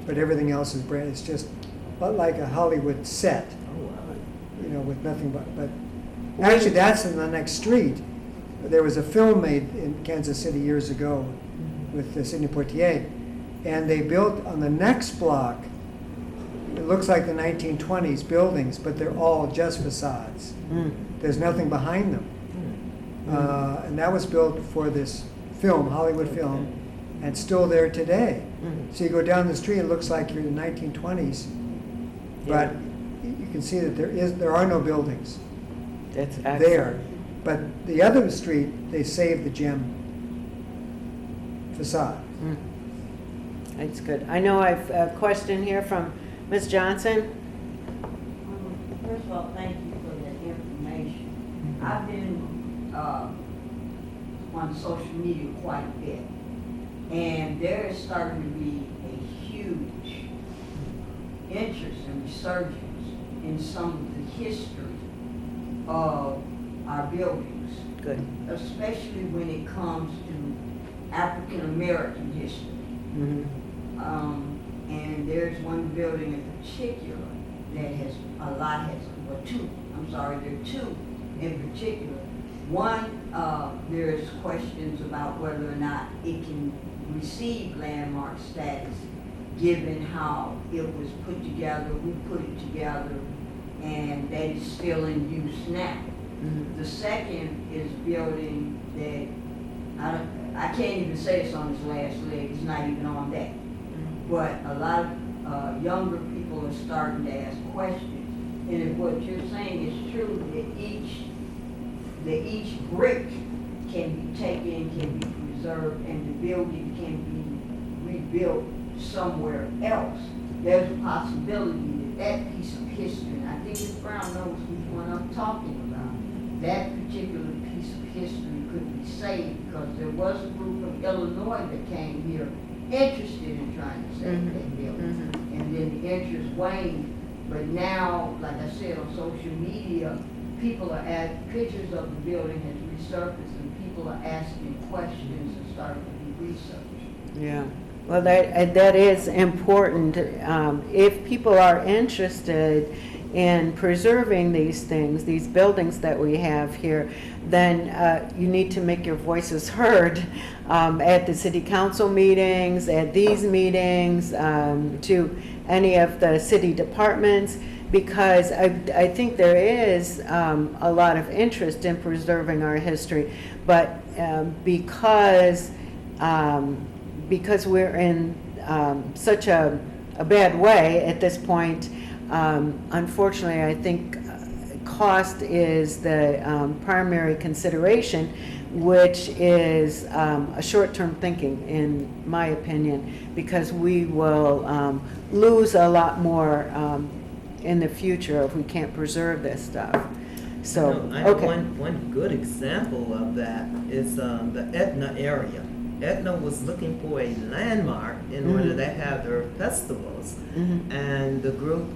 But everything else is brand, it's just like a Hollywood set, you know, with nothing but actually that's in the next street. There was a film made in Kansas City years ago with Sidney Poitier, and they built on the next block, it looks like the 1920s buildings, but they're all just facades. There's nothing behind them. And that was built for this film, Hollywood film, and still there today. So you go down the street, it looks like you're in the 1920s, but you can see that there are no buildings That's there. excellent. But the other street, they saved the Gem facade. That's good. I know I've a question here from Ms. Johnson. First of all, thank you for that information. I've been on social media quite a bit, and there is starting to be a huge interest and resurgence in some of the history of our buildings, Good. especially when it comes to African American history. Mhm. And there's one building in particular that has, there are two in particular. One, there's questions about whether or not it can receive landmark status, given how it was put together, we put it together, and that is still in use now. Mhm. The second is building that, I can't even say it's on its last leg, it's not even on that. But a lot of younger people are starting to ask questions. And if what you're saying is true, that each brick can be taken, can be preserved, and the building can be rebuilt somewhere else, there's a possibility that piece of history, and I think Ms. Brown knows which one I'm talking about, that particular piece of history could be saved, because there was a group from Illinois that came here interested in trying to save that building. And then the interest waned, but now, like I said, on social media, people are pictures of the building has resurfaced, and people are asking questions and starting to do research. Yeah, well, that is important. If people are interested in preserving these things, these buildings that we have here, then you need to make your voices heard at the city council meetings, at these meetings, to any of the city departments, because I think there is a lot of interest in preserving our history, but because we're in such a bad way at this point, unfortunately, I think cost is the primary consideration, which is a short-term thinking, in my opinion, because we will lose a lot more in the future if we can't preserve this stuff. So, I know okay. one good example of that is the Etna area. Etna was looking for a landmark in order to have their festivals. And the group,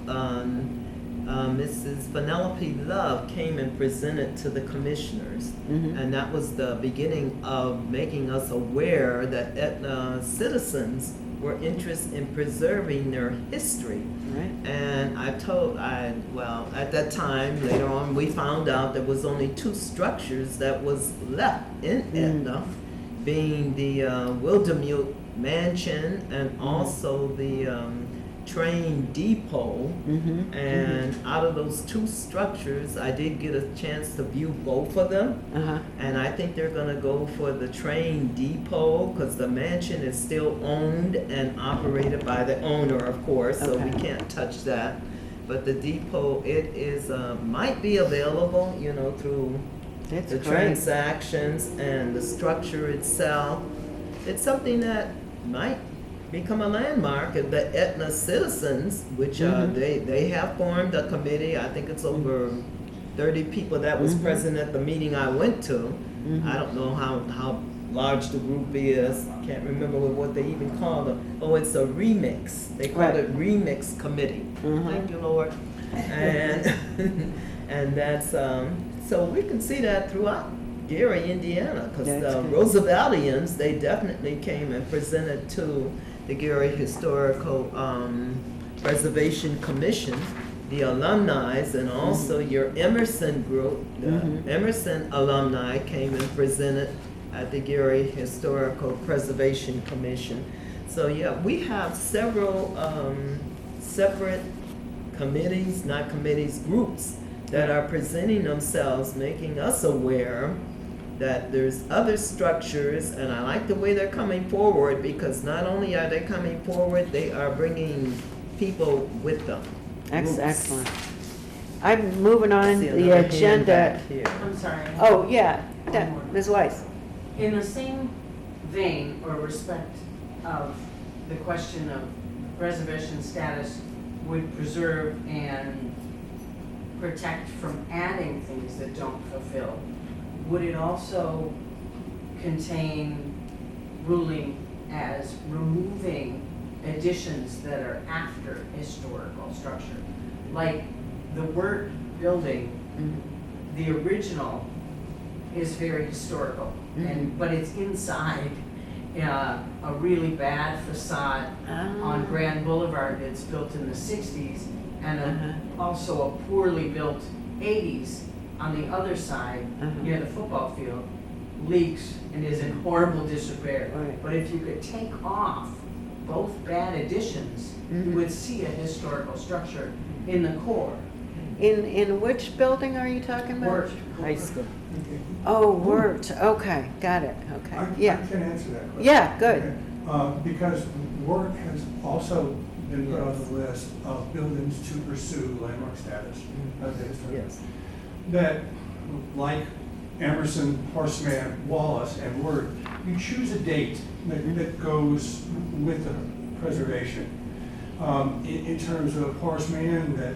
Mrs. Penelope Love, came and presented to the commissioners. And that was the beginning of making us aware that Etna citizens were interested in preserving their history. Right. And at that time, later on, we found out there was only two structures that was left in Etna, being the Wildemute Mansion and also the train depot. And out of those two structures, I did get a chance to view both of them. And I think they're gonna go for the train depot, because the mansion is still owned and operated by the owner, of course, so we can't touch that. But the depot, it is, might be available, through That's the great. transactions and the structure itself. It's something that might become a landmark if the Etna citizens, which they have formed a committee. I think it's over 30 people that was present at the meeting I went to. I don't know how large the group is. Can't remember what they even call them. Oh, it's a remix. They call it Remix Committee. Thank you, Lord. And and that's so we can see that throughout Gary, Indiana, because the Rooseveltians, they definitely came and presented to the Gary Historical Preservation Commission, the alumni, and also your Emerson group. The Emerson alumni came and presented at the Gary Historical Preservation Commission. So yeah, we have several separate committees, not committees, groups that are presenting themselves, making us aware that there's other structures, and I like the way they're coming forward, because not only are they coming forward, they are bringing people with them. Groups. Excellent. I'm moving on See the another hand agenda. back here. I'm sorry. Oh, yeah, One more. Ms. Weiss. In the same vein or respect of the question of preservation status would preserve and protect from adding things that don't fulfill, would it also contain ruling as removing additions that are after historical structure? Like the Wirt building, the original is very historical, Mhm. and, but it's inside a really bad facade on Grand Boulevard that's built in the 60s, and also a poorly built 80s on the other side, near the football field, leaks and is in horrible disrepair. Right. But if you could take off both bad additions, you would see a historical structure in the core. In which building are you talking about? Wirt. High school. Okay. Oh, Wirt, okay, got it, okay, I yeah. can answer that question. Yeah, good. Okay. Because Wirt has also been put on the list of buildings to pursue landmark status of the historic. Yes. That, like Emerson, Horseman, Wallace, and Wirt, you choose a date that goes with the preservation. In terms of Horseman, the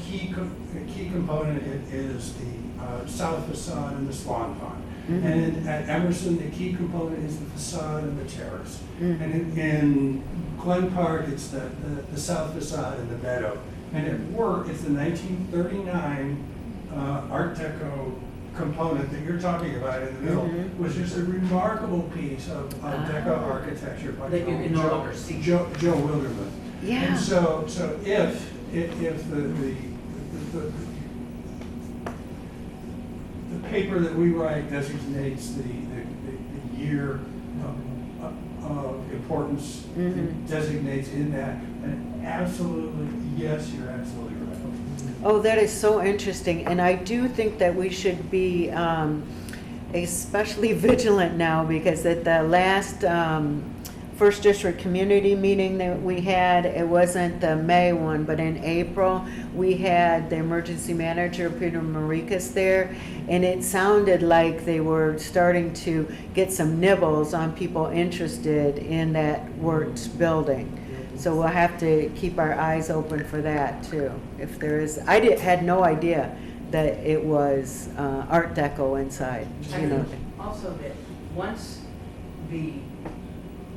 key component is the south facade and the Swan Pond. And at Emerson, the key component is the facade and the terrace. And in Glen Park, it's the south facade and the meadow. And at Wirt, it's the 1939 Art Deco component that you're talking about in the middle, which is a remarkable piece of Deco architecture by That you can no longer see. Joe Wilderman. Yeah. And so if the paper that we write designates the year of importance, designates in that, and absolutely, yes, you're absolutely right. Oh, that is so interesting, and I do think that we should be especially vigilant now, because at the last First District Community meeting that we had, it wasn't the May one, but in April, we had the emergency manager, Peter Marikas, there, and it sounded like they were starting to get some nibbles on people interested in that Wirt building. So we'll have to keep our eyes open for that too. If there is, had no idea that it was Art Deco inside, I you know. think also that once the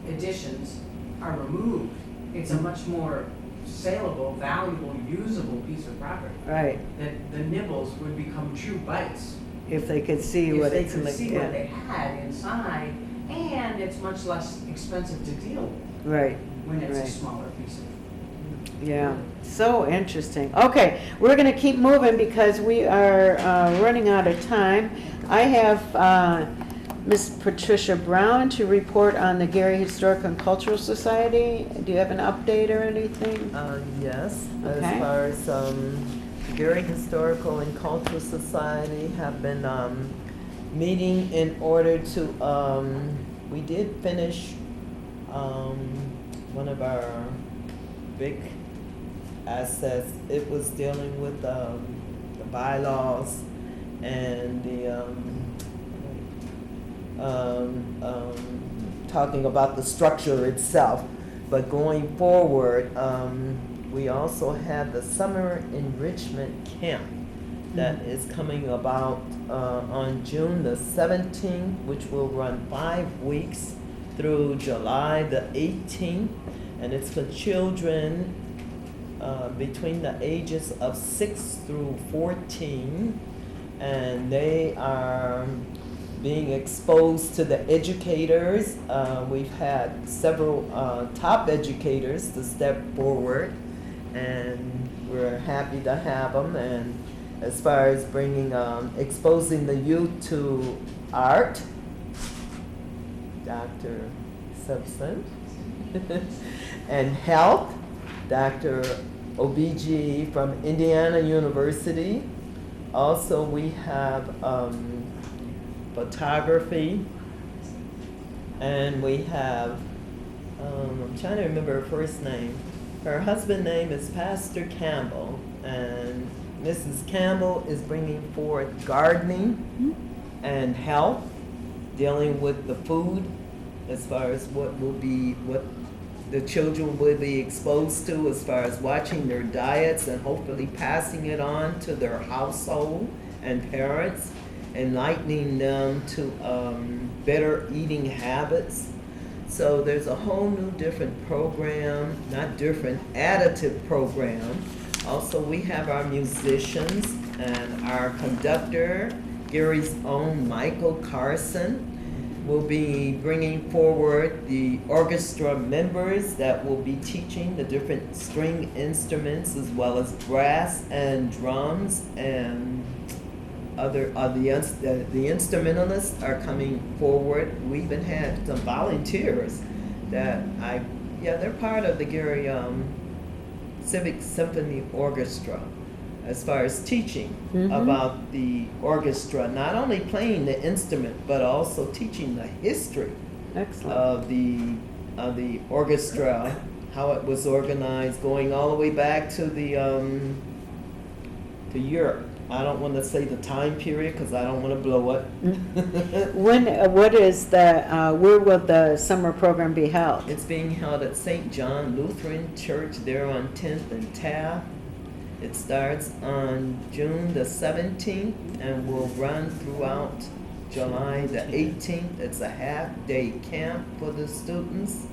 additions are removed, it's a much more saleable, valuable, usable piece of property. Right, That the nibbles would become true bites. if they could see If what they it's could like, see what yeah, they had inside, and it's much less expensive to deal with right, when it's Right. a smaller piece of. yeah. So interesting. Okay, we're gonna keep moving because we are running out of time. I have Miss Patricia Brown to report on the Gary Historic and Cultural Society. Do you have an update or anything? Yes, Okay. as far as Gary Historical and Cultural Society have been meeting in order to, we did finish one of our big assets. It was dealing with the bylaws and the talking about the structure itself. But going forward, we also have the summer enrichment camp that is coming about on June the 17th, which will run 5 weeks through July the 18th. And it's for children between the ages of 6 through 14. And they are being exposed to the educators. We've had several top educators to step forward, and we're happy to have them. And as far as bringing, exposing the youth to art, Dr. Simpson, and health, Dr. OBG from Indiana University. Also, we have photography, and we have, I'm trying to remember her first name. Her husband's name is Pastor Campbell, and Mrs. Campbell is bringing forth gardening and health, dealing with the food as far as what the children will be exposed to as far as watching their diets and hopefully passing it on to their household and parents, enlightening them to better eating habits. So there's a whole new different program, not different, additive program. Also, we have our musicians and our conductor, Gary's own Michael Carson will be bringing forward the orchestra members that will be teaching the different string instruments as well as brass and drums, and the instrumentalists are coming forward. We even had some volunteers that they're part of the Gary Civic Symphony Orchestra as far as teaching about the orchestra, not only playing the instrument, but also teaching the history Excellent. of the orchestra, how it was organized, going all the way back to the to Europe. I don't want to say the time period because I don't want to blow it. What is where will the summer program be held? It's being held at St. John Lutheran Church there on 10th and Taft. It starts on June the 17th and will run throughout July the 18th. It's a half-day camp for the students,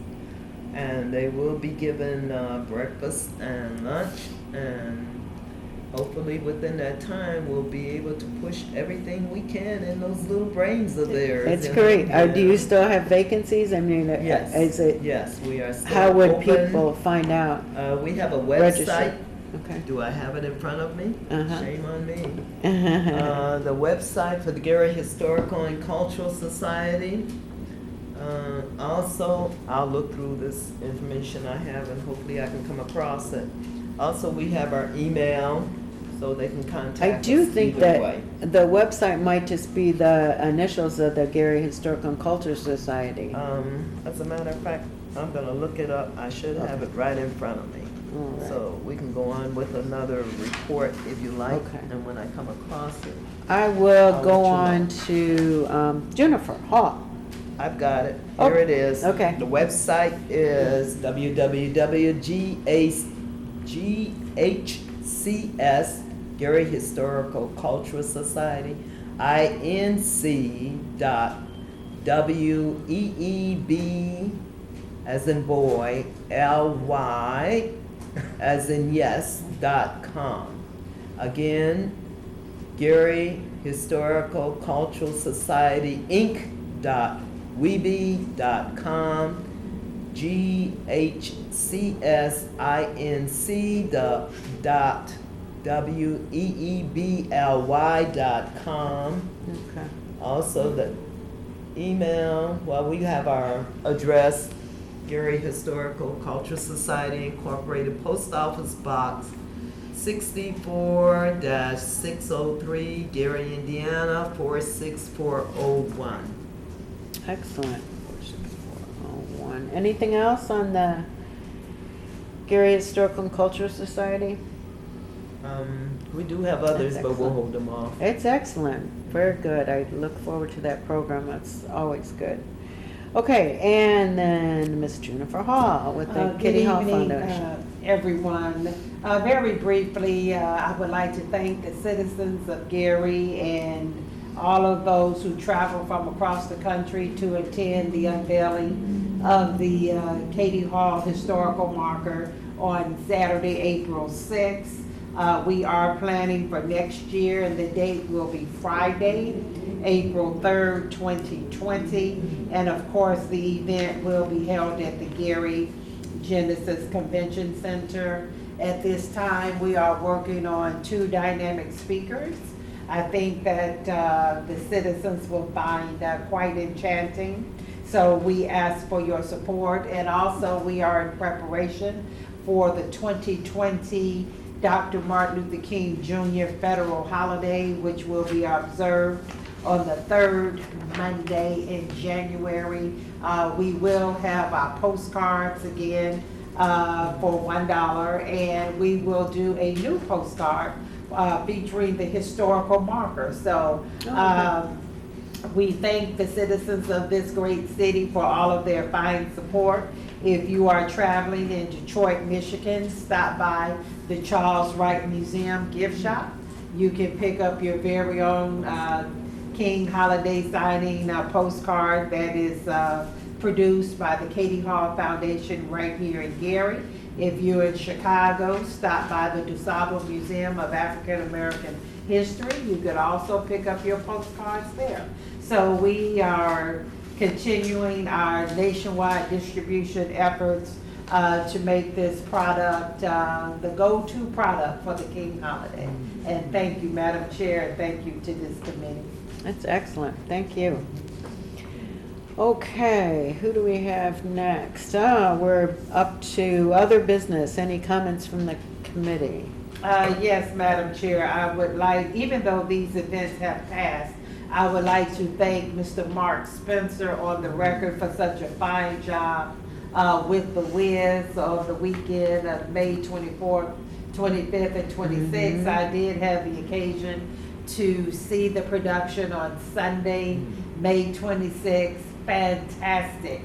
and they will be given breakfast and lunch, and hopefully within that time we'll be able to push everything we can in those little brains of theirs. It's you know? great. Yeah. Do you still have vacancies? I mean, Yes. is it? Yes, we are still How would open. people find out? We have a Register. website. Okay. Do I have it in front of me? Uh-huh. Shame on me. The website for the Gary Historical and Cultural Society. Also, I'll look through this information I have and hopefully I can come across it. Also, we have our email, so they can contact us I do think either that way. the website might just be the initials of the Gary Historical and Culture Society. As a matter of fact, I'm gonna look it up. I should have it right in front of me. All right. So we can go on with another report if you like, Okay. and when I come across it, I will I'll go let on to Jennifer Hall. I've got it. Oh, Here it is. okay. The website is www.GHCS, Gary Historical Cultural Society, inc.weeb, as in boy, ly, as in yes.com. Again, Gary Historical Cultural Society, inc.weeb.com, GHCSINC.weebly.com. Okay. Also the email, well, we have our address, Gary Historical Cultural Society Incorporated, Post Office Box 64-603, Gary, Indiana 46401. Excellent. 46401. Anything else on the Gary Historical and Cultural Society? We do have others, That's but we'll excellent. hold them off. It's excellent. Very good. I look forward to that program. It's always good. Okay, and then Miss Jennifer Hall with the Kitty Hall Good evening, Foundation. everyone. Very briefly, I would like to thank the citizens of Gary and all of those who travel from across the country to attend the unveiling of the Katie Hall Historical Marker on Saturday, April 6th. We are planning for next year, and the date will be Friday, April 3rd, 2020. And of course, the event will be held at the Gary Genesis Convention Center. At this time, we are working on 2 dynamic speakers. I think that the citizens will find quite enchanting. So we ask for your support, and also we are in preparation for the 2020 Dr. Martin Luther King Jr. federal holiday, which will be observed on the 3rd Monday in January. We will have our postcards again for $1, and we will do a new postcard featuring the historical marker. So we thank the citizens of this great city for all of their fine support. If you are traveling in Detroit, Michigan, stop by the Charles Wright Museum gift shop. You can pick up your very own King holiday signing postcard that is produced by the Katie Hall Foundation right here in Gary. If you're in Chicago, stop by the DuSable Museum of African American History. You could also pick up your postcards there. So we are continuing our nationwide distribution efforts to make this product the go-to product for the King holiday. And thank you, Madam Chair, and thank you to this committee. That's excellent, thank you. Okay, who do we have next? We're up to other business. Any comments from the committee? Yes, Madam Chair, I would like, even though these events have passed, I would like to thank Mr. Mark Spencer on the record for such a fine job with the Wiz on the weekend of May 24th, 25th, and 26th. I did have the occasion to see the production on Sunday, May 26th. Fantastic.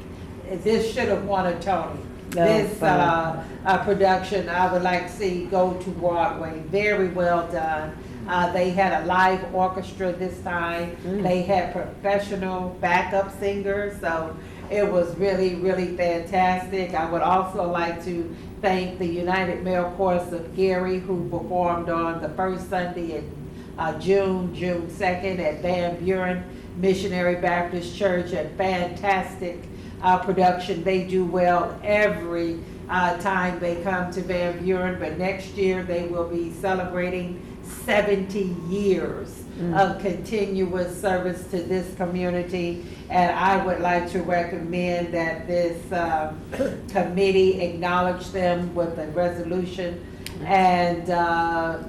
This should have won a Tony. This production, I would like to see go to Broadway. Very well done. They had a live orchestra this time. They had professional backup singers, so it was really, really fantastic. I would also like to thank the United Male Chorus of Gary, who performed on the first Sunday in June 2nd at Van Buren Missionary Baptist Church. A fantastic production. They do well every time they come to Van Buren, but next year they will be celebrating 70 years of continuous service to this community. And I would like to recommend that this committee acknowledge them with a resolution, and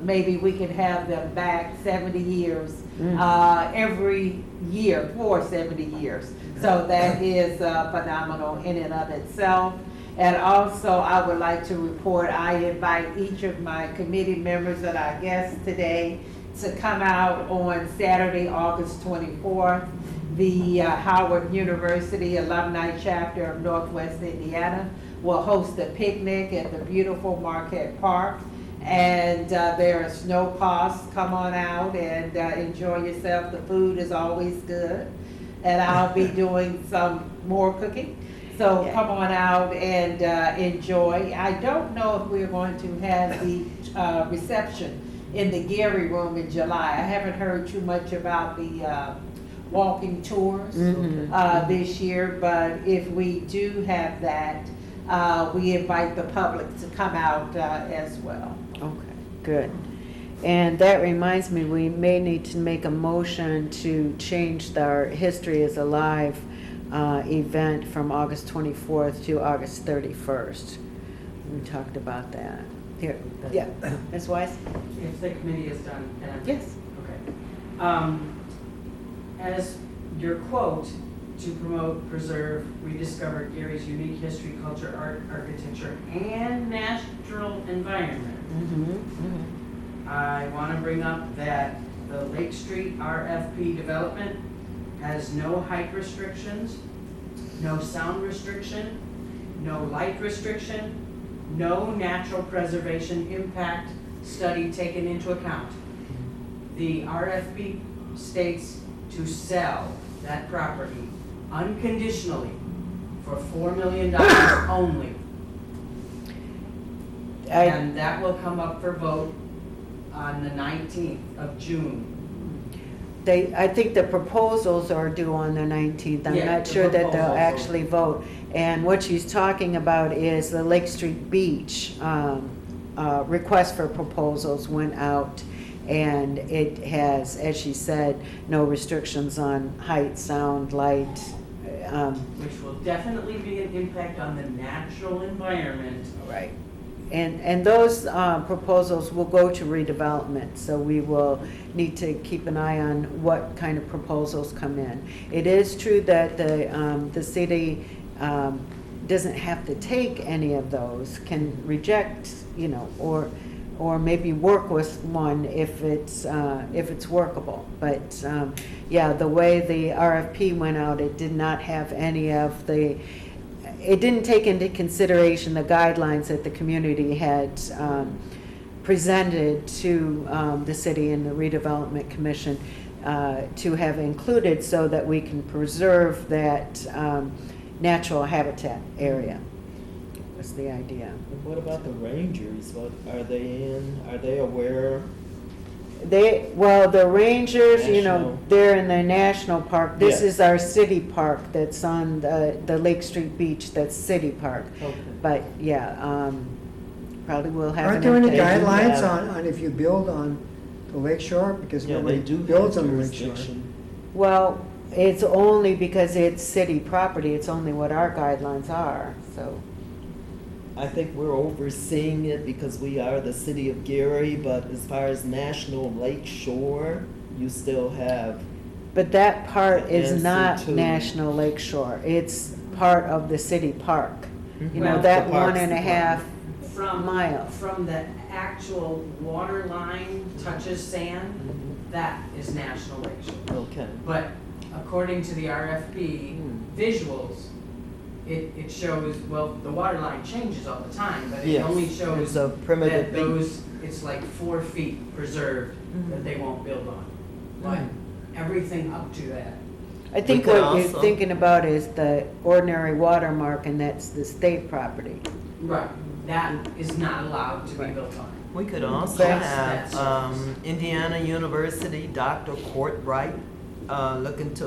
maybe we can have them back 70 years every year for 70 years. So that is phenomenal in and of itself. And also, I would like to report, I invite each of my committee members and our guests today to come out on Saturday, August 24th. The Howard University Alumni Chapter of Northwest Indiana will host a picnic at the beautiful Marquette Park. And there is no cost. Come on out and enjoy yourself. The food is always good. And I'll be doing some more cooking. So come on out and enjoy. I don't know if we're going to have the reception in the Gary Room in July. I haven't heard too much about the walking tours this year, but if we do have that, we invite the public to come out as well. Okay, good. And that reminds me, we may need to make a motion to change our History is Alive event from August 24th to August 31st. We talked about that. Here, yeah, Ms. Weiss? If the committee is done, and I'm. Yes. Okay. As your quote, to promote, preserve, rediscover Gary's unique history, culture, art, architecture, and natural environment. I want to bring up that the Lake Street RFP development has no height restrictions, no sound restriction, no light restriction, no natural preservation impact study taken into account. The RFP states to sell that property unconditionally for $4 million only. And that will come up for vote on the 19th of June. I think the proposals are due on the 19th. I'm Yeah, not the sure that they'll proposals. actually vote. And what she's talking about is the Lake Street Beach request for proposals went out, and it has, as she said, no restrictions on height, sound, light. Which will definitely be an impact on the natural environment. Right. And those proposals will go to redevelopment, so we will need to keep an eye on what kind of proposals come in. It is true that the city doesn't have to take any of those, can reject, or maybe work with one if it's workable. But yeah, the way the RFP went out, it did not have any of the. It didn't take into consideration the guidelines that the community had presented to the city and the redevelopment commission to have included, so that we can preserve that natural habitat area. was the idea. And what about the Rangers? What, are they aware? The Rangers, you know, National. they're in the national park. This Yeah. is our city park that's on the Lake Street Beach, that's city park. Okay. But, yeah, probably will have Aren't an there any impact. guidelines have- on if you build on the lake shore? Because Yeah, nobody they do builds have on the lake shore. jurisdiction. Well, it's only because it's city property, it's only what our guidelines are, so. I think we're overseeing it because we are the city of Gary, but as far as National Lake Shore, you still have, But that part is Answer not to- National Lake Shore, it's part of the city park. You know, Well, that the parks 1.5 From, miles. from the actual water line touches sand, that is National Lake Shore. okay. But according to the RFP visuals, it shows, well, the water line changes all the time, but it Yes, only it's shows a primitive that those, it's like 4 feet preserved that they won't build on. But everything up to that, I think could what you're also- thinking about is the ordinary watermark, and that's the state property. right, that is not allowed to be Right. built on. We could also That's- have that's- Indiana University, Dr. Courtright, look into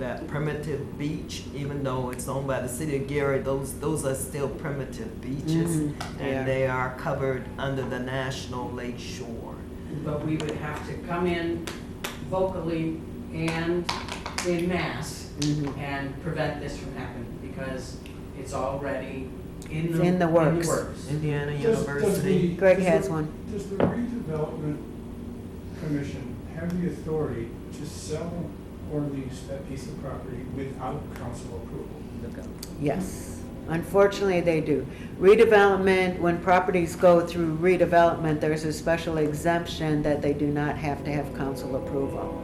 that primitive beach, even though it's owned by the city of Gary, those are still primitive beaches. Mhm, they are. And they are covered under the National Lake Shore. But we would have to come in vocally and in mass Mhm. and prevent this from happening, because it's already in It's the. in the works. Indiana Does University. Greg has one. Does the redevelopment commission have the authority to sell or lease that piece of property without council approval? Yes, unfortunately, they do. Redevelopment, when properties go through redevelopment, there's a special exemption that they do not have to have council approval.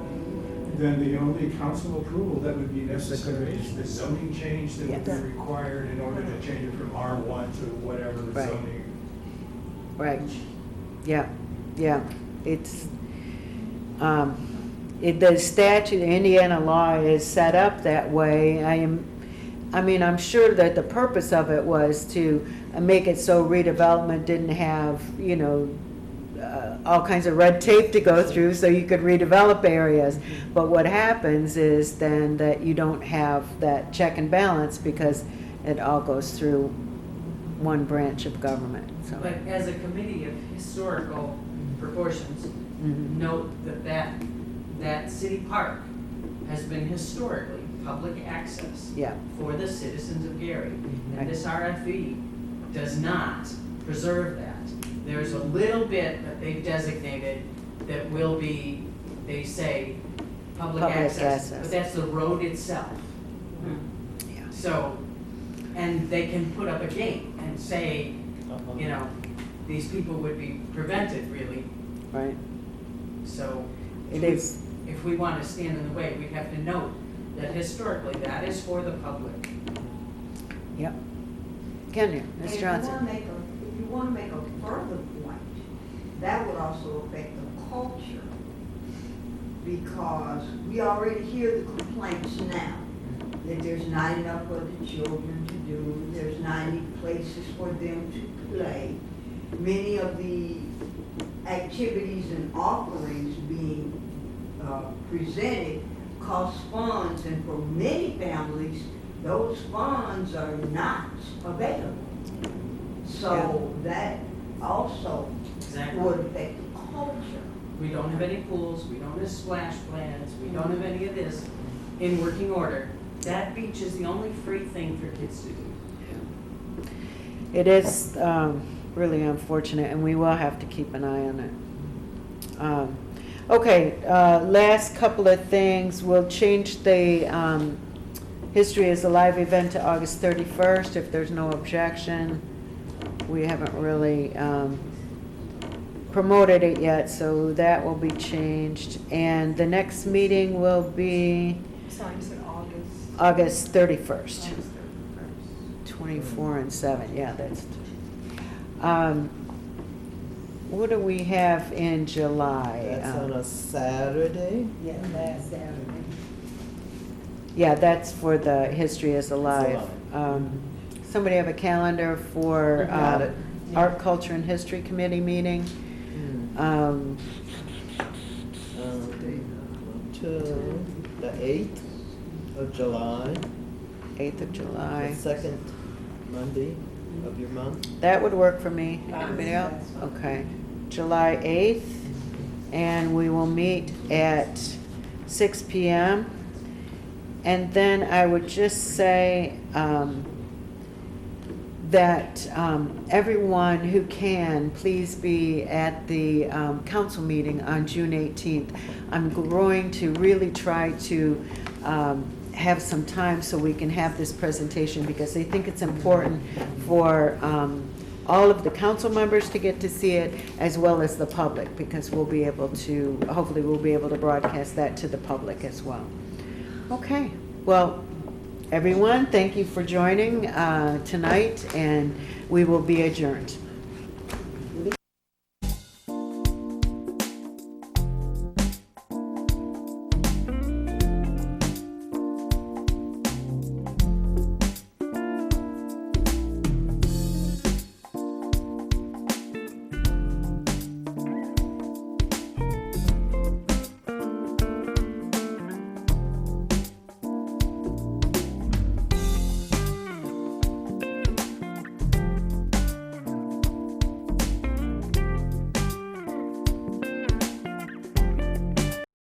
Then the only council approval that would be necessary is the zoning change that would Yes. be required in order to change it from R1 to whatever the Right. zoning. Right, yeah, it's, the statute, the Indiana law is set up that way. I'm sure that the purpose of it was to make it so redevelopment didn't have, all kinds of red tape to go through so you could redevelop areas. But what happens is then that you don't have that check and balance because it all goes through one branch of government, so. But as a committee of historical proportions, Mhm. note that city park has been historically public access Yeah, for the citizens of Gary. Right. And this RFE does not preserve that. There's a little bit that they've designated that will be, they say, public Public access, access. but that's the road itself. yeah. So, and they can put up a gate and say, Uh-huh. these people would be prevented really. Right, So it is, if we want to stand in the way, we have to note that historically, that is for the public. yep. Kenya, Ms. And Johnson. If you want to make a further point, that would also affect the culture. Because we already hear the complaints now, that there's not enough for the children to do, there's not any places for them to play. Many of the activities and offerings being presented cost funds, and for many families, those funds are not available. So that also Exactly. would affect the culture. We don't have any pools, we don't have splash pads, we don't have any of this in working order. That beach is the only free thing for kids to do. It is really unfortunate, and we will have to keep an eye on it. Okay, last couple of things. We'll change the History is Alive event to August 31st, if there's no objection. We haven't really promoted it yet, so that will be changed. And the next meeting will be Sorry, you said August. August 31st. August 31st. 24 and 7, yeah, that's, what do we have in July? That's on a Saturday. Yeah, last Saturday. Yeah, that's for the History is Alive. Alive. somebody have a calendar for Got it. Art, Culture, and History Committee meeting? To the 8th of July, 8th of July. the second Monday of your month. That would work for me. Anybody Fine. else? Okay. July 8th, and we will meet at 6 PM. And then I would just say that everyone who can, please be at the council meeting on June 18th. I'm going to really try to have some time so we can have this presentation, because I think it's important for all of the council members to get to see it, as well as the public, because we'll be able to, hopefully we'll be able to broadcast that to the public as well. Okay, well, everyone, thank you for joining tonight, and we will be adjourned.